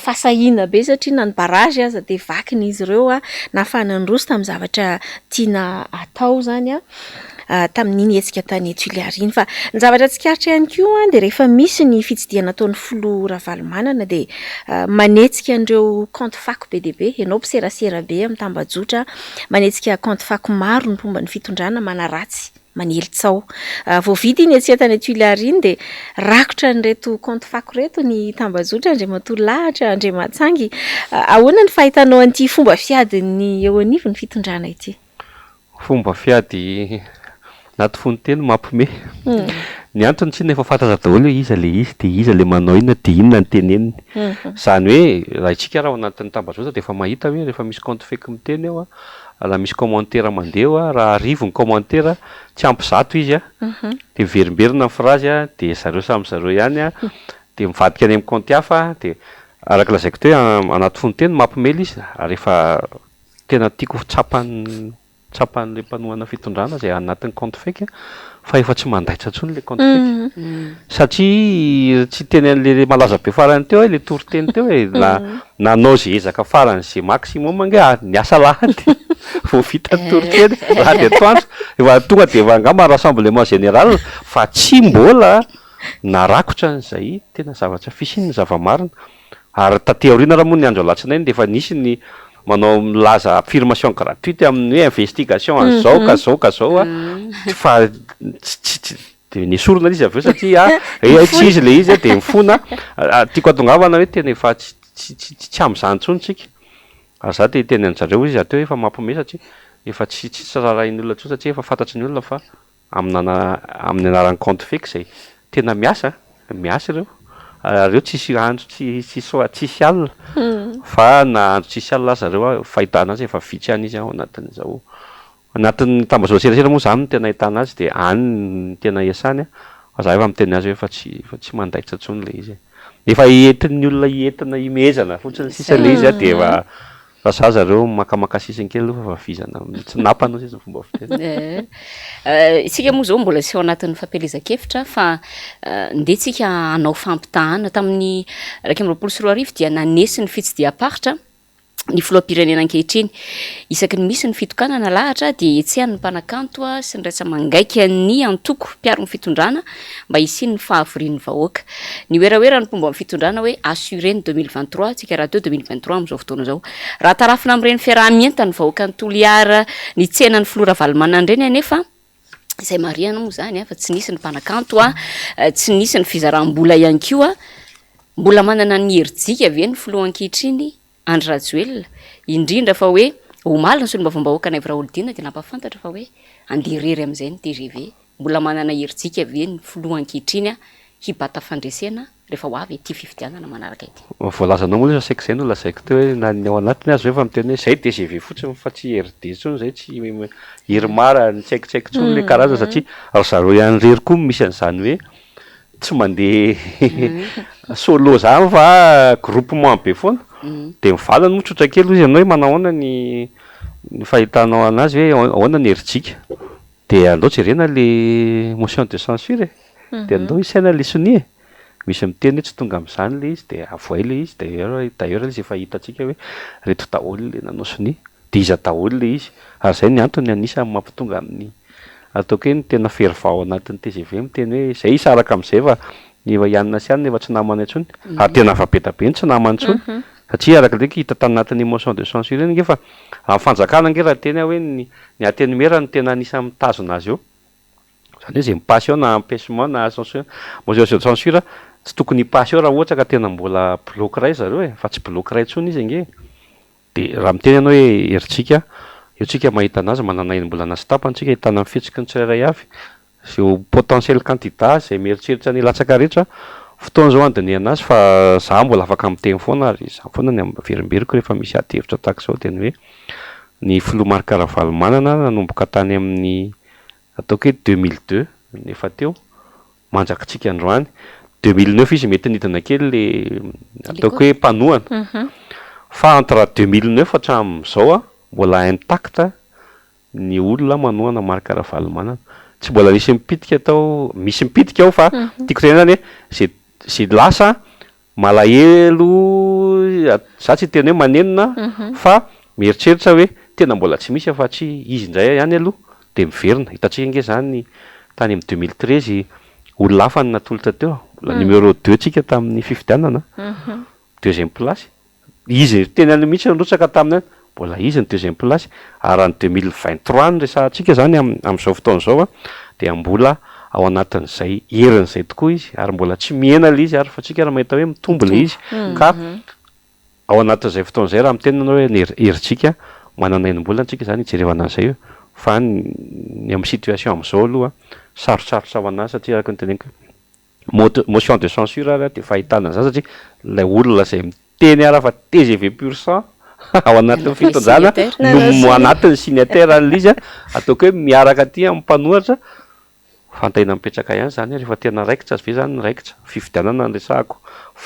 fasahina be satria na ny barage aza de vakiny izy ireo nahafahana ny roso tamin'ny zavatra tiana atao zany tamin'iny hetsika tany Toliara iny fa ny zavatra tsikaritra ihany koa de rehefa misy ny fitsidiana ataon'ny filoha Ravalomanana de manetsika an'ireo compte fako be dia be ianao mpiserasera be amin'ny tambajotra manetsika compte fako maro ny pomba ny fitondrana manaratsy manelitsao voavidy iny hetsika tany Toliara iny de rakotra nyreto compte fako reto ny tambajotra Andriamatolahatra Andriamatsangy ahoana ny fahitanao an'ity fomba fiadiny eo anivo ny fitondrana ity? Fomba fiady naty fony teny mampime ny antony tsy nefa fantatra daholo hoe iza le izy de iza le manao inona de inona ny teneniny zany hoe raha itsika raha ao anatin'ny tambajotra de efa mahita hoe rehefa misy compte fake miteny eo raha misy commentaire mandeha raha arivo ny commentaire tsy ampy zato izy de verimberina ny phrase de zareo samy zareo ihany de mivadika any amin'ny compte hafa de araka lazaiko teo anaty fony teny mampimely izy rehefa tena tiako tsapan'le mpanohana fitondrana zay anatin'ny compte fake fa efa tsy mandaitra intsony le compte fake satria tsy teny an'le malaza be farany teo le toriteny teo nanao zay ezaka farany zay maximum ange niasa lahady vao vita ny toriteny raha de atoandro efa tonga de efa angamba rassemblement général fa tsy mbola narakotra n'izay tena zavatra fisiny ny zava-marina ary taty aoriana raha moa ny andro alatsinainy de efa nisy ny manao milaza affirmation gratuite amin'ny hoe investigation an'izao ka zao fa de nesorona izy aveo satria tsy izy le izy de mifona tiako atongavana hoe tena efa tsy am'izany intsony tsika ary za de teny an'zareo izy ateo efa mampime satria efa tsy rarahin'ny olona tso satria efa fantatry ny olona fa amin'ny anaran'ny compte fixe zay tena miasa ireo tsisy andro tsisy alina fa na andro tsisy alina zareo fahitana azy efa vitsy any izy ao anatin'izao anatin'ny tambazao serasera moa zany tena ahitana azy de any tena iasany fa za efa miteny azy hoe efa tsy mandaitra intsony le izy efa entin'ny olona entina imezana fotsiny sisa le izy de efa fa zareo makamaka sisiny kely fa vizana tsy napana izy fomba fiteny. Isika moa zao mbola sy ao anatin'ny fampelezan-kevitra fa ndetsika hanao fampitahana tamin'ny 2024 dia nanesy ny fitsidiam-paritra ny filoham-pirenena ankehitriny isaky ny misy ny fitokanana lahatra dia etsehan'ny mpanakanto sy ny raisa mangaika ny antoko mpiaro ny fitondrana mba isiany ny fahavorian'ny vahoaka ny oeraoera ny fomba amin'ny fitondrana hoe assuré ny 2023 tsika raha teo 2023 amin'izao fotoana zao raha tarafina amin'ireny fiaraha-mienta ny vahoaka ny toliara ny tsena ny filora valimanana ireny anefa izay mariana moa zany fa tsy nisy ny mpanakanto tsy nisy ny fizaram-bola ihany koa mbola manana ny herijika avy ny filoha ankehitriny Andry Rajoelina indrindra fa hoe omaly ny solombavambahoaka ny Evra Olodina dia nampafantatra fa hoe anderery amin'izay ny TGV mbola manana herijika avy ny filoha ankehitriny hibata fandresena rehefa ho avy ity fifidianana manaraka ity. Voalazanao moa saika izay no lazaiko teo hoe na ny ao anatiny azy efa miteny hoe zay TGV fotsiny fa tsy RD tsony zay tsy herimara ny tsaikitsaiko tsony le karazana satria ry zareo ihany rery koa misy an'izany hoe tsy mandeha solo zany fa groupement be foana de mivalana mitsotra kely izy ianao hoe manao ahoana ny fahitanao anazy hoe ahoana ny herijika de andao jerena le motion de censure de andao isaina le sonia misy miteny hoe tsy tonga amin'izany le izy de avoay le izy d'ailleurs izy efa hitantsika hoe reto daholo le nanao sonia de iza daholo le izy ary zay ny antony anisany mampitonga amin'ny ataoko hoe ny tena ferivao anatin'ny TGV miteny hoe zay isaraka amin'izay fa efa ianona sy ianona efa tsy namana intsony ary tena vabetabe ny tsy namana intsony satria araka le hita tanatin'ny motion de censure eny nge fa amin'ny fanjakana nge raha teny hoe ny atenimera ny tena anisany mitazona azy eo zany hoe zay mipasy eo na empêchement na censure motion de censure tsy tokony hipasy eo raha ohatra ka tena mbola bloky ray zareo fa tsy bloky ray intsony izy nge de raha miteny ianao hoe heritsika eo tsika mahita anazy manana enim-bolana sy tapany tsika hitana amin'ny fihetsiky ny tsirairay avy zay potentiel candidat zay mieritseritra ny latsaka rehetra fotoana zao andinihana azy fa za mbola afaka miteny foana ary za foana ny verimberiko rehefa misy ady-hevitra tahaka izao teny hoe ny filoha Marc Ravalomanana nanomboka tany amin'ny ataoko hoe 2002 nefa teo manjakitsika androany 2009 izy mety nidina kely le ataoko hoe mpanohana fa entre 2009 hatramin'izao mbola intact ny olona manohana Marc Ravalomanana tsy mbola misy mipitika atao misy mipitika ao fa tiako tenenany hoe zay lasa malahelo za tsy teny hoe manenina fa mieritreritra hoe tena mbola tsy misy fa tsy izy indray ihany aloha de miverina hitantsika nge zany tany amin'ny 2013 olona hafa ny natolotra teo mbola numéro 2 tsika tamin'ny fifidianana deuxième place izy teny any mihitsy nrotsaka taminy any mbola izy ny deuxième place ary ny 2023 ny resahantsika zany amin'izao fotoana zao dia mbola ao anatin'izay herin'izay tokoa izy ary mbola tsy miena le izy ary fa tsika raha mahita hoe mitombo le izy ka ao anatin'izay fotoana zay raha miteny anao hoe heritsika manana enim-bola antsika zany hijerevana an'izay fa ny amin'ny situation amin'izao aloha sarotsarotra ho anazy satria araka ny teneniko motion de censure ary de fahitana zany satria ilay olona zay miteny ara fa TGV pur sang ao anatin'ny fitondrana no anatin'ny signataire an'le izy ataoko hoe miaraka aty amin'ny mpanohatra fantaina mipetraka ihany zany rehefa tena raikitra azy ve zany raikitra fifidianana ny resahako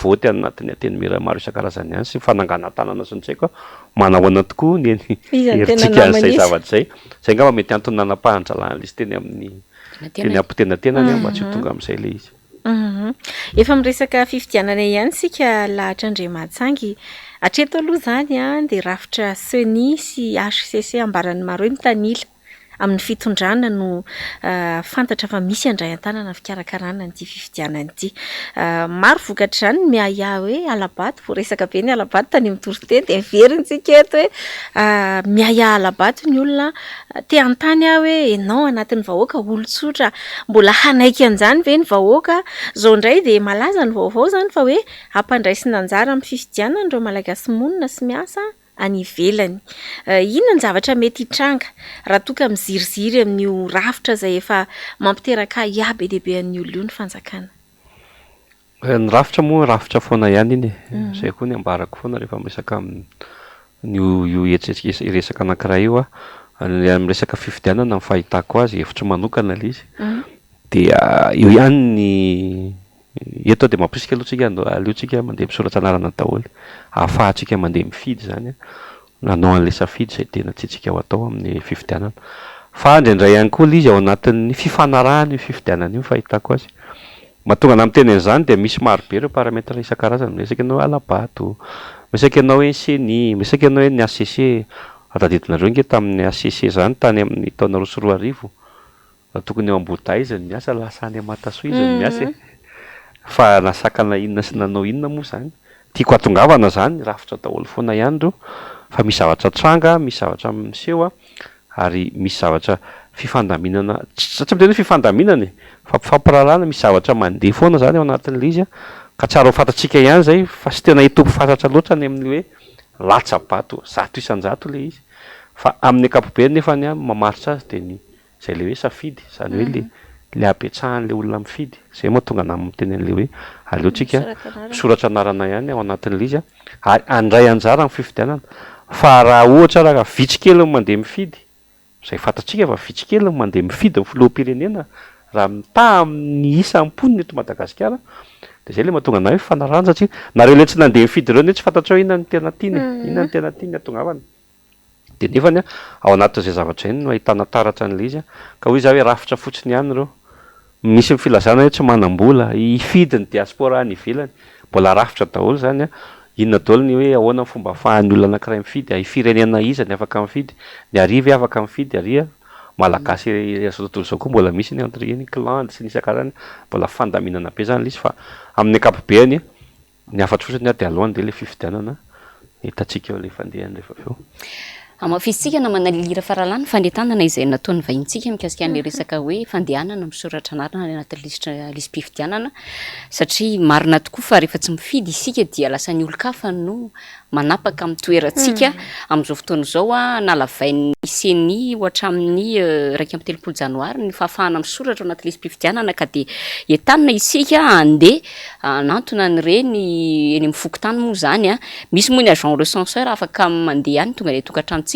voty anatin'ny atenimera maro isan-karazany ihany sy fanangana tanana sy ny tsaiko manahoana tokoa ny heritsika an'izay zavatra zay zay ngamba mety antony nanapahana-dralana izy teny amin'ny teny ampitenatena mba tsy ho tonga amin'izay le izy efa miresaka fifidianana ihany sika lahatra Andriamatsangy hatreto aloha zany dia rafitra SENI sy HCC ambaran'ny maro hoe ny tanila amin'ny fitondrana no fantatra fa misy andray an-tanana fikarakarana n'ity fifidianana ity maro vokatra zany miaya hoe alabato vo resaka be ny alabato tany amin'ny toroteny dia veryntsika eto hoe miaya alabato ny olona te an-tany hoe enao anatin'ny vahoaka olon-tsotra mbola hanaiky an'izany ve ny vahoaka zao indray dia malaza ny vaovao zany fa hoe ampandraisina anjara amin'ny fifidianana ireo malagasy monina sy miasa any ivelany. Inona ny zavatra mety hitranga raha toa ka miziriziry amin'io rafitra izay efa mampiteraka ia be dehibe an'ny olo io ny fanjakana. Ny rafitra moa rafitra foana ihany iny zay koa ny ambarako foana rehefa miresaka io resaka anankiray io amin'ny resaka fifidianana ny fahitako azy hevitra manokana ilay izy dia io ihany ny eto dia mampisika alohantsika aleotsika mandeha misoratra anarana daholo ahafahantsika mandeha mifidy zany nanao an'ilay safidy izay tena tiantsika ho atao amin'ny fifidianana fa indraindray ihany koa ilay izy ao anatin'ny fifanarahana io fifidianana io fahitako azy mahatonga na miteny an'izany dia misy marobe ireo parametra isan-karazany miresaka ianao alabato miresaka ianao hoe seni miresaka ianao hoe ny ACC atadidinareo nge tamin'ny ACC zany tany amin'ny taona 2024 tokony eo am-botay izy ny miasa lasa any Amatasoa izy ny miasa fa nasakana inona sy nanao inona moa zany tiako atongavana zany rafitra daholo foana ihany reo fa misy zavatra tranga misy zavatra miseho ary misy zavatra fifandaminana satria miteny hoe fifandaminana fa fampilalana misy zavatra mandeha foana zany ao anatin'ilay izy ka tsara ho fantatsika ihany zay fa sy tena hitoko fantatra loatra ny amin'ny hoe latsabato 100 isan-jato ilay izy fa amin'ny ankapobeny nefa ny mamaritra azy dia ny zay le hoe safidy zany hoe le apetsahan'le olona mifidy zay moa tonga naminy teny an'le hoe aleotsika misoratra anarana ihany ao anatin'ilay izy ary andray anjara amin'ny fifidianana fa raha ohatra raha vitsikely mandeha mifidy zay fantatsika fa vitsikely mandeha mifidy ny filoham-pirenena raha mita amin'ny isam-poniny eto Madagasikara dia zay le mahatonga na hoe fanarahana satria nareo le tsy nandeha mifidy ireo ne tsy fantatrao inona ny tena tiany inona ny tena tiany atongavana dia nefany ao anatin'izay zavatra iny no ahitana taratra an'ilay izy ka hoy izy hoe rafitra fotsiny ihany ireo misy filazana hoe tsy manam-bola hifidy ny diaspora any ivelany mbola rafitra daholo zany inona daholo ny hoe ahoana ny fomba ahafahan'ny olona anankiray mifidy firenena iza ny afaka mifidy ny ariva afaka mifidy ary malagasy azo tontolo izao koa mbola misy ny entre ny clan sy ny isan-karazany mbola fandaminana be zany izy fa amin'ny ankapobeny ny afatsy fotsiny dia alohany dia le fifidianana hitantsika eo le fandehany rehefa avy eo. Amafisitsika na manalilira faralany fandetanana izay nataon'ny vahintsika mikasika an'ilay resaka hoe fandehanana misoratra anarana anaty lisam-pifidianana satria marina tokoa fa rehefa tsy mifidy isika dia lasa ny olon-kafa no manapaka amin'ny toerantsika amin'izao fotoana izao nalavain'ny seni ohatra amin'ny 1 janoary ny fahafahana misoratra anaty lisam-pifidianana ka dia entanina isika andeha anantona ny reny eny amin'ny fokotany moa zany misy moa ny agent recenseur afaka mandeha ihany tonga dia tokantranontsika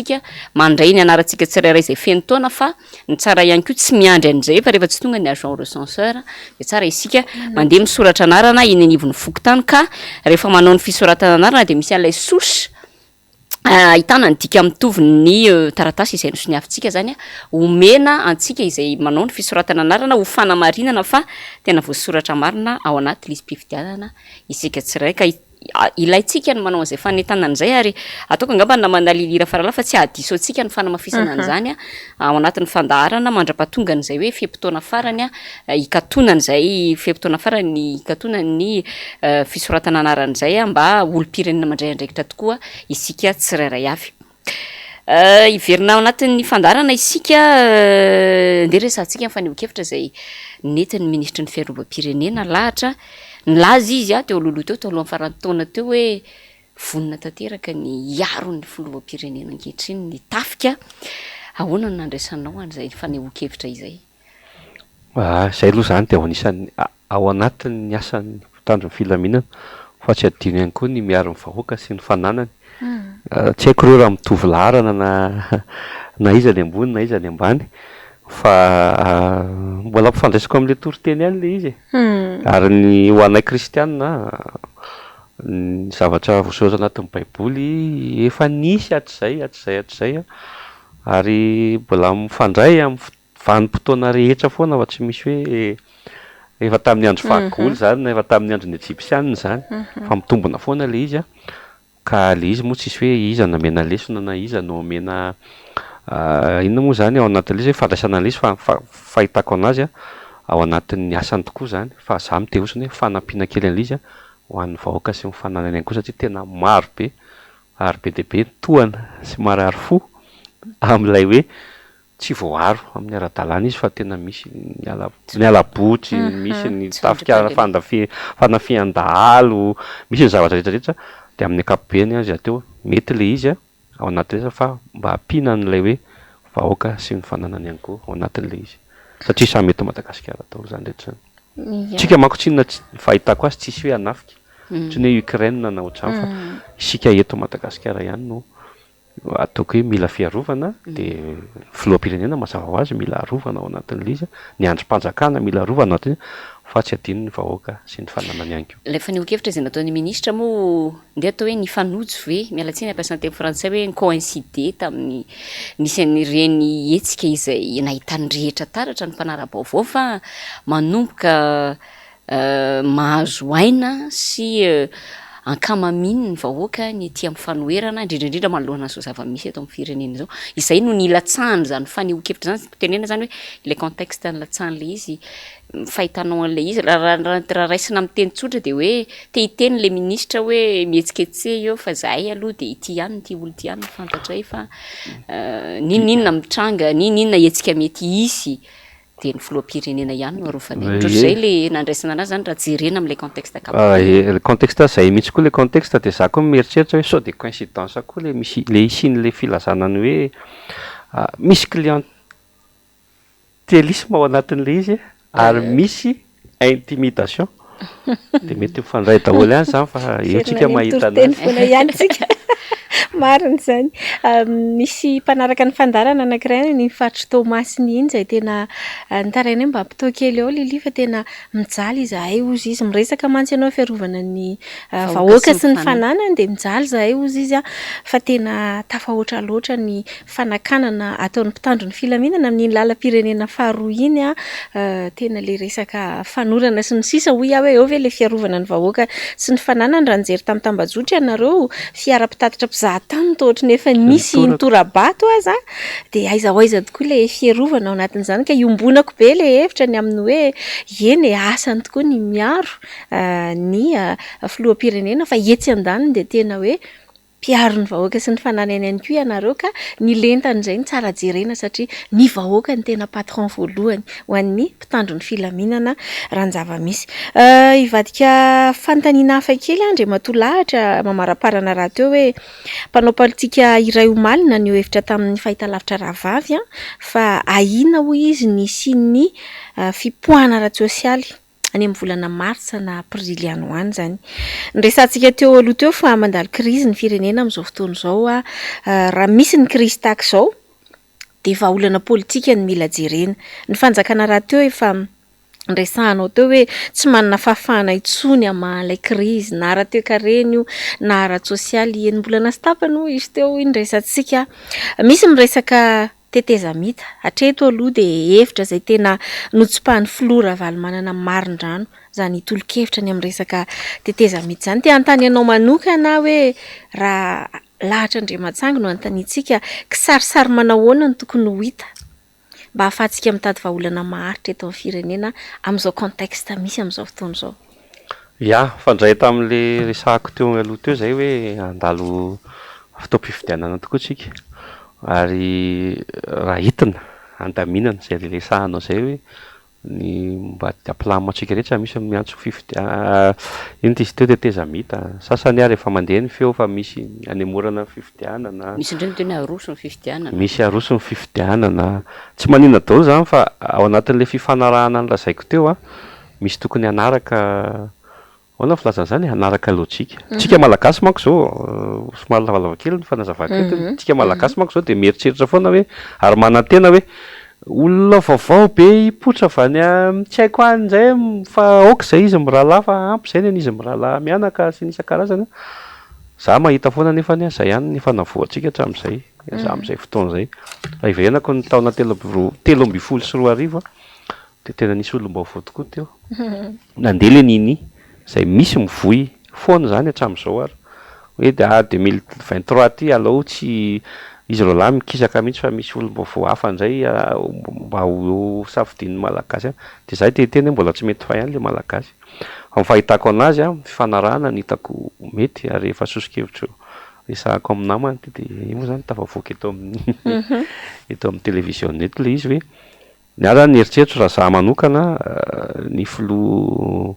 mandray ny anarantsika tsirairay izay feno taona fa ny tsara ihany koa tsy miandry an'izay fa rehefa tsy tonga ny agent recenseur dia tsara isika mandeha misoratra anarana eny anivon'ny fokotany ka rehefa manao ny fisoratana anarana dia misy an'ilay sosy ahitana ny dika mitovy ny taratasy izay nosy ny afintsika zany omena antsika izay manao ny fisoratana anarana ho fanamarinana fa tena voasoratra marina ao anaty lisam-pifidianana isika tsirairay ka ilaitsika ny manao an'izay fanentanana izay ary ataoko angamba na manalilira farala fa tsy ahadiso antsika ny fanamafisana an'izany ao anatin'ny fandaharana mandra-pahatonga n'izay hoe fepitoana farany hikatona n'izay fepitoana farany hikatona ny fisoratana anaran'izay mba olo-pirenena mandray andraikitra tokoa isika tsirairay avy. Iverina ao anatin'ny fandaharana isika ndeha resantsika amin'ny faneho-kevitra izay nentin'ny ministra ny fiarovam-pirenena lahatra nilaza izy teo loloha teo alohan'ny faran'ny taona teo hoe vonina tanteraka ny iaro ny filoham-pirenena ankehitriny ny tafika ahoana no nandraisanao an'izay faneho-kevitra izay? Zay aloha zany dia anisan'ny ao anatin'ny asan'ny mpitandron'ny filaminana fa tsy adino ihany koa ny miaro ny vahoaka sy ny fananany tsy haiko ireo raha mitovy laharana na iza ny ambony na iza ny ambany fa mbola mpifandraisako amin'ilay toriteny ihany le izy ary ny ho anay kristianina ny zavatra voasoratra anatin'ny baiboly efa nisy hatrizay ary mbola mifandray amin'ny vanim-potoana rehetra foana fa tsy misy hoe efa tamin'ny andro fahagoly zany na efa tamin'ny andro ny Egyptianina zany fa mitombona foana le izy ka le izy moa tsisy hoe iza namena lesona na iza no amena inona moa zany ao anatin'ilay izy hoe fandraisana an'ilay izy fahitako anazy ao anatin'ny asany tokoa zany fa za mite osiny hoe fanampiana kely an'ilay izy ho an'ny vahoaka sy mifananany ihany koa satria tena maro be ary be dia be tohana sy marary fo amin'ilay hoe tsy voaro amin'ny ara-dalàna izy fa tena misy mialabotsy misy ny tafika fanafian-dahalo misy ny zavatra rehetrarehetra dia amin'ny ankapobeny azy ateo mety le izy ao anatin'izay fa mba hampiana n'ilay hoe vahoaka sy ny fananany ihany koa ao anatin'ilay izy satria samy eto Madagasikara daholo zany rehetra zany. Tsika manko tsinona fahitako azy tsisy hoe hanafika tsy ny hoe Ukraine na ohatrany fa isika eto Madagasikara ihany no ataoko hoe mila fiarovana dia filoham-pirenena mazava ho azy mila arovana ao anatin'ilay izy, ny androm-panjakana mila arovana ao anatin'izay fa tsy adino ny vahoaka sy ny fananany ihany koa. Ilay fanehon-kevitra izay nataon'ny ministra moa ndeha atao hoe nifanojo ve mialatsiny ampiasana teny frantsay hoe coïncider tamin'ny nisy an'ireny hetsika izay nahitany rehetra taratra ny mpanara-baovao fa manomboka mahazo aina sy ankamamininy ny vahoaka ny ety amin'ny fanoherana indrindrandrindra manoloana izao zava-misy eto amin'ny firenena izao. Izay no nilatsahany zany faneho-kevitra zany tenena zany hoe ilay contexte nilatsahany le izy fahitanao an'ilay izy raha raisina amin'ny teny tsotra dia hoe te hiteny le ministra hoe mihetsikehtse eo fa zahay aloha dia ity ihany ity olo ity ihany fantatra fa ninona mitranga ninona hetsika mety hisy dia ny filoham-pirenena ihany no arofany ohatr'izay le nandraisana anazy zany raha jerena amin'ilay contexte le contexte zay mihitsy koa le contexte dia za koa mieritreritra hoe sao de coïncidence koa le misy le isian'le filazanany hoe misy clientélisme ao anatin'le izy ary misy intimidation dia mety mifandray daholo ihany zany fa eo tsika mahita anazy. Marina zany. Misy mpanaraka ny fandarana anankiray ny Fatry Thomasiny iny izay tena nitaraina hoe mba ampitao kely eo Lili fa tena mijaly zahay ozy izy miresaka mantsy ianao fiarovana ny vahoaka sy ny fananany dia mijaly zahay ozy izy fa tena tafahoatra loatra ny fanakanana ataon'ny mpitandro ny filaminana amin'iny lalam-pirenena faharoa iny tena le resaka fanorana sy ny sisa hoy hoe eo ve le fiarovana ny vahoaka sy ny fananany raha nijery tamin'ny tambazotra ianareo fiara-pitatitra mpizahatany toa ohatry nefa nisy nitorabato aza dia aiza ho aiza tokoa le fiarovana ao anatin'izany ka iombonako be le hevitra ny amin'ny hoe eny asany tokoa ny miaro ny filoham-pirenena fa etsy an-daniny dia tena hoe mpiaro ny vahoaka sy ny fananany ihany koa ianareo ka ny lentan'izay ny tsara jerena satria ny vahoaka ny tena patron voalohany ho an'ny mpitandro ny filaminana raha ny zava-misy. Ivadika fanontaniana hafa kely andre matolahatra mamaraparana raha teo hoe mpanao politika iray omalina ny hevitra tamin'ny fahitalavitra rahavavy fa ahina hoy izy ny sin'ny fipoahana ara-tsosialy any amin'ny volana martsa na aprily any ho any zany. Nyresantsika teo aloha teo fa mandalo krizy ny firenena amin'izao fotoana izao raha misy ny krizy tahaka izao dia vahaolana politika ny mila jerena. Ny fanjakana raha teo efa nresahanao teo hoe tsy manana fahafahana intsony amin'ilay krizy na ara-toekarena io na ara-tsosialy enim-bolana sy tapany hoy izy teo nresantsika. Misy miresaka tetezamita hatreto aloha dia hevitra izay tena notsopahan'ny filoha Ravalomanana Marindrano zany tolo-kevitra ny amin'ny resaka tetezamita zany. Te hanontany ianao manokana hoe raha lahatra Andriamatsangy no anontanitsika kisarisary manao ahoana no tokony ho hita mba ahafahantsika mitady vahaolana maharitra eto amin'ny firenena amin'izao contexte misy amin'izao fotoana izao. Ya, fandray tamin'le resahako teo aloha teo zay hoe andalo fotoam-pifidianana tokoa tsika ary raha hitina andaminana zay le resahanao zay hoe ny mba ampilamintsika rehetra misy miantso iny izy teo tetezamita sasany ary efa mandeha ny feo fa misy anemorana fifidianana misy indreny tena aroso ny fifidianana misy aroso ny fifidianana tsy manina daholo zany fa ao anatin'le fifanarahana ny lazaiko teo misy tokony hanaraka ahoana filazana zany hanaraka lojika. Tsika malagasy manko zao somary lavalava kely ny fanazavako eto tsika malagasy manko zao dia mieritreritra foana hoe ary manantena hoe olona vaovao be hipotra avy any tsy haiko any zay fa aoka izay izy mirahalahy fa ampy izay ny izy mirahalahy mianaka sy ny isan-karazany. Za mahita foana nefa ny zay ihany ny fanavoantsika hatramin'izay amin'izay fotoana izay. Raha iverenako ny taona 13 sy 4 arivo dia tena nisy olom-baovao tokoa teo. Nandeha le nini izay misy mivoy foana zany hatramin'izao ary hoe dia 2023 ty alao tsy izy roa lahy mikisaka mihitsy fa misy olom-baovao hafa indray mba ho safidin'ny malagasy dia izay dia tena mbola tsy mety fa ihany le malagasy. Amin'ny fahitako anazy fifanarahana ny hitako mety ary efa sosokevitra resahako amin'ny namany dia io moa zany tafavoaka eto amin'ny televiziona eto le izy hoe niara ny eritreritro raha za manokana ny filoha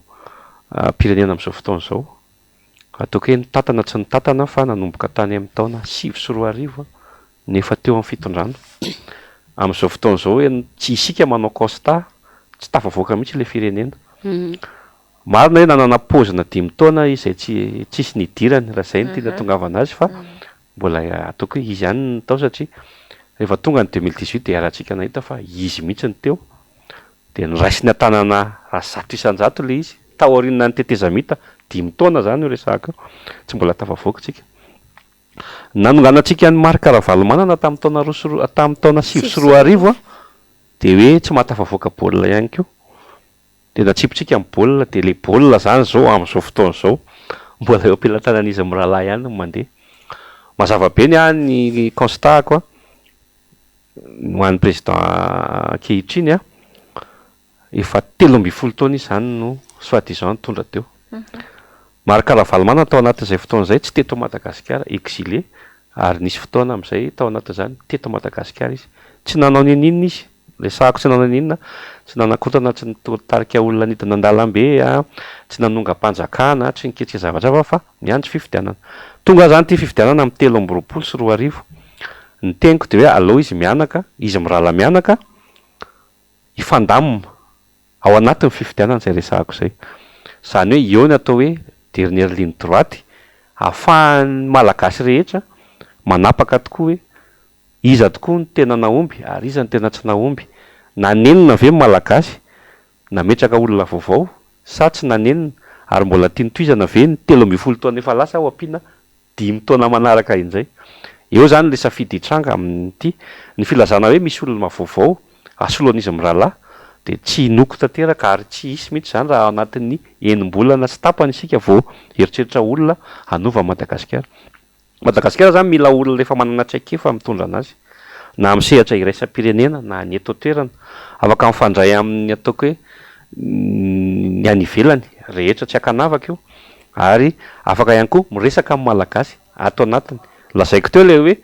pirenena amin'izao fotoana izao ataoko hoe nitatana tsy nitatana fa nanomboka tany amin'ny taona 2024 nefa teo amin'ny fitondrano amin'izao fotoana izao hoe tsy isika manao constat tsy tafavoaka mihitsy ilay firenena marina hoe nanana paozina 5 taona izay tsisy nidirany raha izay no tena tongavana azy fa mbola ataoko hoe izy ihany ny tao satria rehefa tonga ny 2018 dia arahantsika nahita fa izy mihitsy ny teo dia niraisiny an-tanana raha 100 ilay izy taoriana ny tetezamita 5 taona zany io resaka tsy mbola tafavoaka tsika nanonganantsika ny marika Ravalomanana tamin'ny taona 2024 dia hoe tsy mahatafavoaka baolina ihany koa dia natsipitsika amin'ny baolina dia ilay baolina zany zao amin'izao fotoana izao mbola eo am-pelantanan'izy mirahalahy ihany no mandeha mazava be ny constatako ho an'ny président ankehitriny efa 13 taona izy zany no soi-disant tondra teo marika Ravalomanana tao anatin'izay fotoana izay tsy teto Madagasikara exilé ary nisy fotoana amin'izay tao anatin'izany teto Madagasikara izy tsy nanao ninina izy le sahako tsy nanao ninina tsy nanakotana tsy nitarika olona nidina an-dalambe tsy nanonga-panjakana tsy niketrika zavatra fa niandry fifidianana tonga zany ty fifidianana amin'ny 13 ny teniko dia hoe aleo izy mianaka izy mirala mianaka ifandamina ao anatin'ny fifidianana izay resahako izay zany hoe eo ny atao hoe dernière ligne droite ahafahan'ny malagasy rehetra manapaka tokoa hoe iza tokoa ny tena naomby ary iza ny tena tsy naomby nanenina ve malagasy nametraka olona vaovao sa tsy nanenina ary mbola tiany toizana ve ny 13 taona efa lasa ao ampiana 5 taona manaraka inzay eo zany le safidy hitranga amin'ity ny filazana hoe misy olona vaovao asoloan'izy mirahalahy dia tsy noko tanteraka ary tsy hisy mihitsy zany raha anatin'ny enim-bolana sy tapany isika vao eritreritra olona hanova Madagasikara zany mila olona efa manana traikefa mitondra anazy na amin'ny sehatra iraisam-pirenena na ny eto toerana afaka mifandray amin'ny ataoko hoe ny any ivelany rehetra tsy hakanavaka io ary afaka ihany koa miresaka amin'ny malagasy ato anatiny lazaiko teo le hoe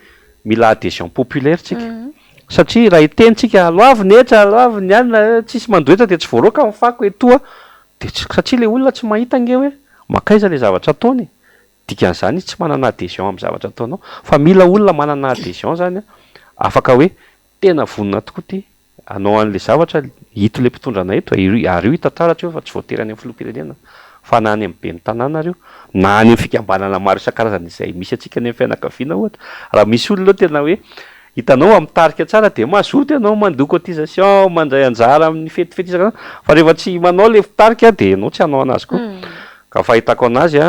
mila adhésion populaire tsika satria raha itentsika aloavy netra aloavy ny anina tsisy mandoetra dia tsy voaroaka mifako etoa dia satria le olona tsy mahita nge hoe makaiza le zavatra ataony dikan'izany izy tsy manana adhésion amin'ny zavatra ataonao fa mila olona manana adhésion zany afaka hoe tena vonona tokoa ty anao an'le zavatra hito le mpitondra eto ary io hita tsara treo fa tsy voatery any amin'ny filoham-pirenena fa na any amin'ny be ny tanàna reo na any amin'ny fikambanana maro isan-karazany izay misy atsika any amin'ny fianakaviana ohatra raha misy olona tena hoe hitanao amitarika tsara dia mazoto ianao mandoa cotisation mandray anjara amin'ny fetifety isan fa rehefa tsy manao le fitarika dia ianao tsy hanao anazy koa ka fahitako anazy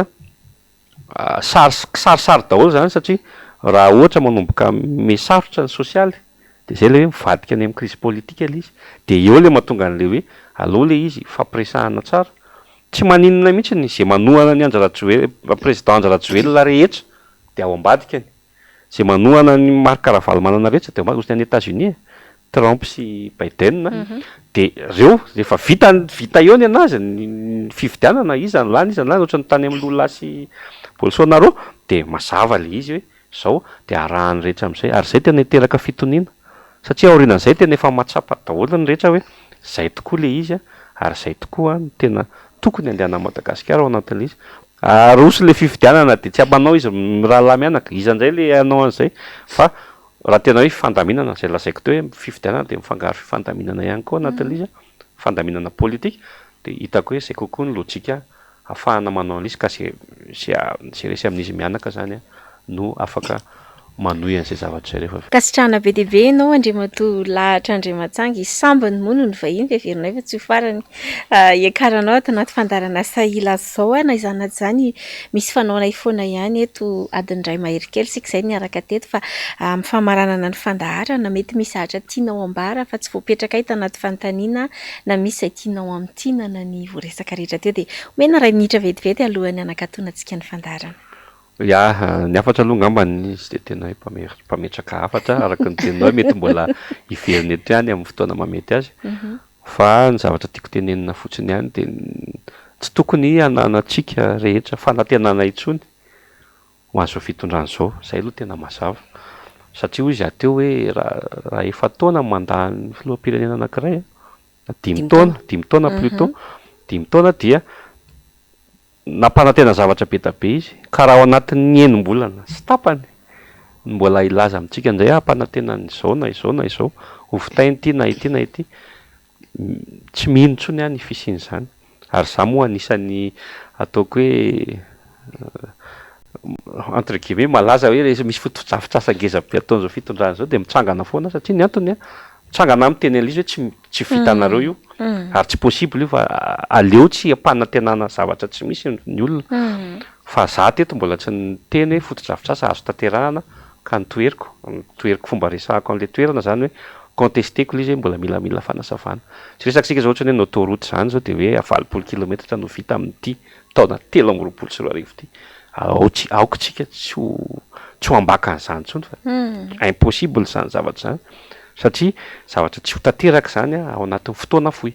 sarisary daholo zany satria raha ohatra manomboka mesarotra ny sosialy dia zay le hoe mivadika any amin'ny crise politika le izy dia eo le mahatonga an'le hoe aloha le izy fampiresahana tsara tsy maninona mihitsy ny izay manohana ny Anjarajoelina président Anjarajoelina rehetra dia ao ambadikany izay manohana ny marika Ravalomanana rehetra dia ozy ny any États-Unis Trump sy Biden dia reo rehefa vita eo ny anazy ny fifidianana iza ny lany ohatry ny tany amin'ny Lula sy Bolsonaro dia mazava le izy hoe zao dia arahany rehetra amin'izay ary zay tena hiteraka fitoniana satria aorianan'izay tena efa matsapa daholo ny rehetra hoe zay tokoa le izy ary zay tokoa ny tena tokony andehana Madagasikara ao anatin'le izy ary osy le fifidianana dia tsy ampanao izy mirahalahy mianaka izan'izay le anao an'izay fa raha tena hoe fifandaminana zay lazaiko teo hoe fifidianana dia mifangaro fifandaminana ihany koa anatin'le izy fifandaminana politika dia hitako hoe zay kokoa ny lojika ahafahana manao an'izy ka zay resy amin'izy mianaka zany no afaka manohy an'izay zavatra rehefa kasitrahana be deaibe ianao Andriamatoa Lahatra Andriamantsanga isambany mono ny vahiny vehiverinay fa tsy ho farany iakaranao ato anaty fandarana sahila zao na izanaty zany misy fanaonay foana ihany eto adin'iray mahery kely sika izay niaraka teto fa amin'ny famaranana ny fandaharana mety misy ahatra tianao ambara fa tsy voapetraka ito anaty fanontaniana na misy izay tianao amintinana ny voaresaka rehetra teo dia omena ray minitra vetivety alohan'ny anakatonantsika ny fandaharana ny afatra aloha ngambany izy dia tena hoe mpametraka afatra araka ny teninao mety mbola iveriny eto ihany amin'ny fotoana mamety azy fa ny zavatra tiako tenenina fotsiny ihany dia tsy tokony ananatsika rehetra fanantenana intsony ho an'izao fitondrana izao izay aloha tena mazava satria izy ateo hoe raha efa taona mandany filoham-pirenena anankiray 5 taona plutôt 5 taona dia nampanantena zavatra be tabe izy ka raha ao anatin'ny enim-bolana sy tapany mbola ilaza amintsika indray ampanantenany izao na izao na izao hovitainy ity na ity na ity tsy mino ntsony any fisiany izany ary za moa anisan'ny ataoko hoe entre guillemets malaza hoe rehefa misy fototsafitsasa-geza be ataon'izao fitondrana zao dia mitsangana foana satria ny antony mitsangana amin'ny teny an'izy hoe tsy vitanareo io ary tsy possible io fa aleo tsy ampanantenana zavatra tsy misy ny olona fa za teto mbola tsy niteny hoe fototsafitsasa azo tanterahana ka nitoeriko fomba resahako an'ilay toerana zany hoe contesteko ilay izy hoe mbola milamila fanasavana tsy resakisika zao ohatrany hoe autoroute zany zao dia hoe 20 kilometatra no vita amin'ity taona 3 sy 4 ity aoko tsika tsy ho ambaka an'izany ntsony fa impossible zany zavatra zany satria zavatra tsy ho tanteraka zany ao anatin'ny fotoana fohy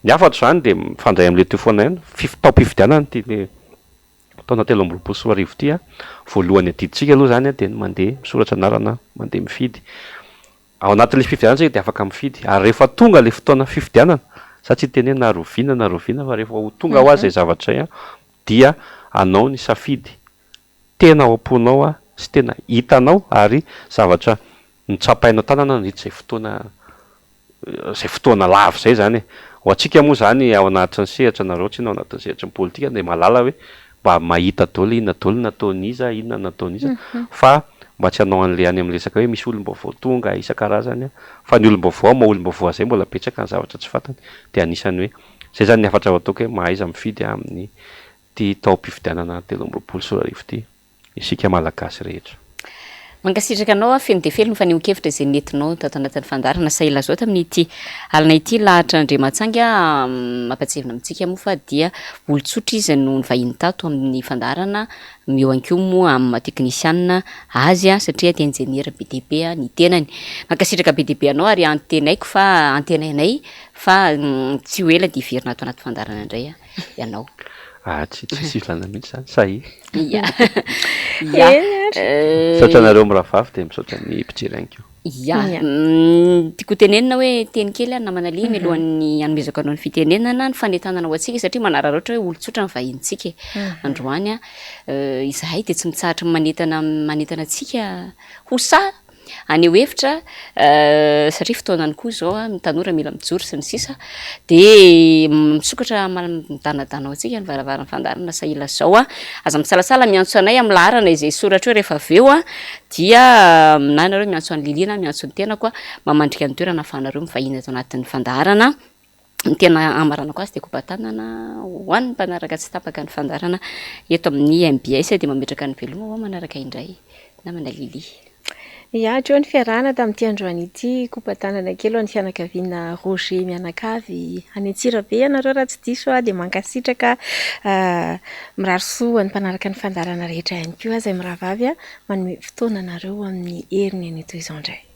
ny afatro zany dia mifandray amin'ilay teo foana ihany tao-pifidianana ty taona 3 sy 4 ity voalohany adiditsika aloha zany dia mandeha misoratra anarana mandeha mifidy ao anatin'ilay fifidianana tsika dia afaka mifidy ary rehefa tonga ilay fotoana fifidianana satria teny hoe naroviana fa rehefa ho tonga ho azy zay zavatra zay dia anao ny safidy tena ao am-ponao sy tena hitanao ary zavatra nitsapainao tanana nandritra zay fotoana lavo zay zany ho antsika moa zany ao anatin'ny sehatra nareo tsy na ao anatin'ny sehatra ny politika dia mahalala hoe mba mahita daholo inona nataon'iza inona nataon'iza fa mba tsy hanao an'le any amin'ny resaka hoe misy olom-baovao tonga isan-karazany fa ny olom-baovao ma olom-baovao zay mbola apetraka ny zavatra tsy fantany dia anisany hoe zay zany ny afatra ataoko hoe mahaiza mifidy amin'ny ty tao-pifidianana 3 sy 4 ity isika malagasy rehetra mankasitraka anao feno dia felo ny faneho-kevitra izay nentinao tato anatin'ny fandarana saila zao tamin'ity alina ity lahatra Andriamatsangy mampatsevina amintsika moa fa dia olon-tsotra izy no nivahiny tato amin'ny fandarana eo anko moa amin'ny teknisianina azy satria ty enjeniera BDB ny tenany mankasitraka BDB anao ary antenaiko fa antenainay fa tsy ho ela dia iverina ato anaty fandarana indray ianao tsy ilana mihitsy zany sahy saotra nareo miravavy dia misaotra ny mpijery anko tiako tenenina hoe teny kely namana lia mialohan'ny anomezako anao ny fitenenana ny fanetanana ho antsika satria manarara ohatra hoe olo-tsotra ny vahintsika androany izahay dia tsy mitsahatra manentana antsika ho sa aneo hevitra satria fotoanany koa zao mitanora mila mijoro sy ny sisa dia misokatra midanadana antsika ny varavarany fandarana saila zao aza misalasala miantso anay amin'ny laharana izay soratra hoe rehefa aveo dia na nareo miantso any liliana miantso ny tenako mamandrika ny toerana afahanareo mivahiny ato anatin'ny fandarana ny tena amaranako azy dia kobatanana hoan'ny mpanaraka tsy tapaka ny fandarana eto amin'ny MBS dia mametraka ny veloma manaraka indray namana Lily Treo ny fiarahana tamin'ity androany ity kompatanana kely ho an'ny fianakaviana Roger Mianakavy any Antsirabe ianareo raha tsy diso dia mankasitraka mirary soa ny mpanaraka ny fandarana rehetra ihany koa izay miravavy manome fotoana anareo amin'ny heriny any toy izao indray.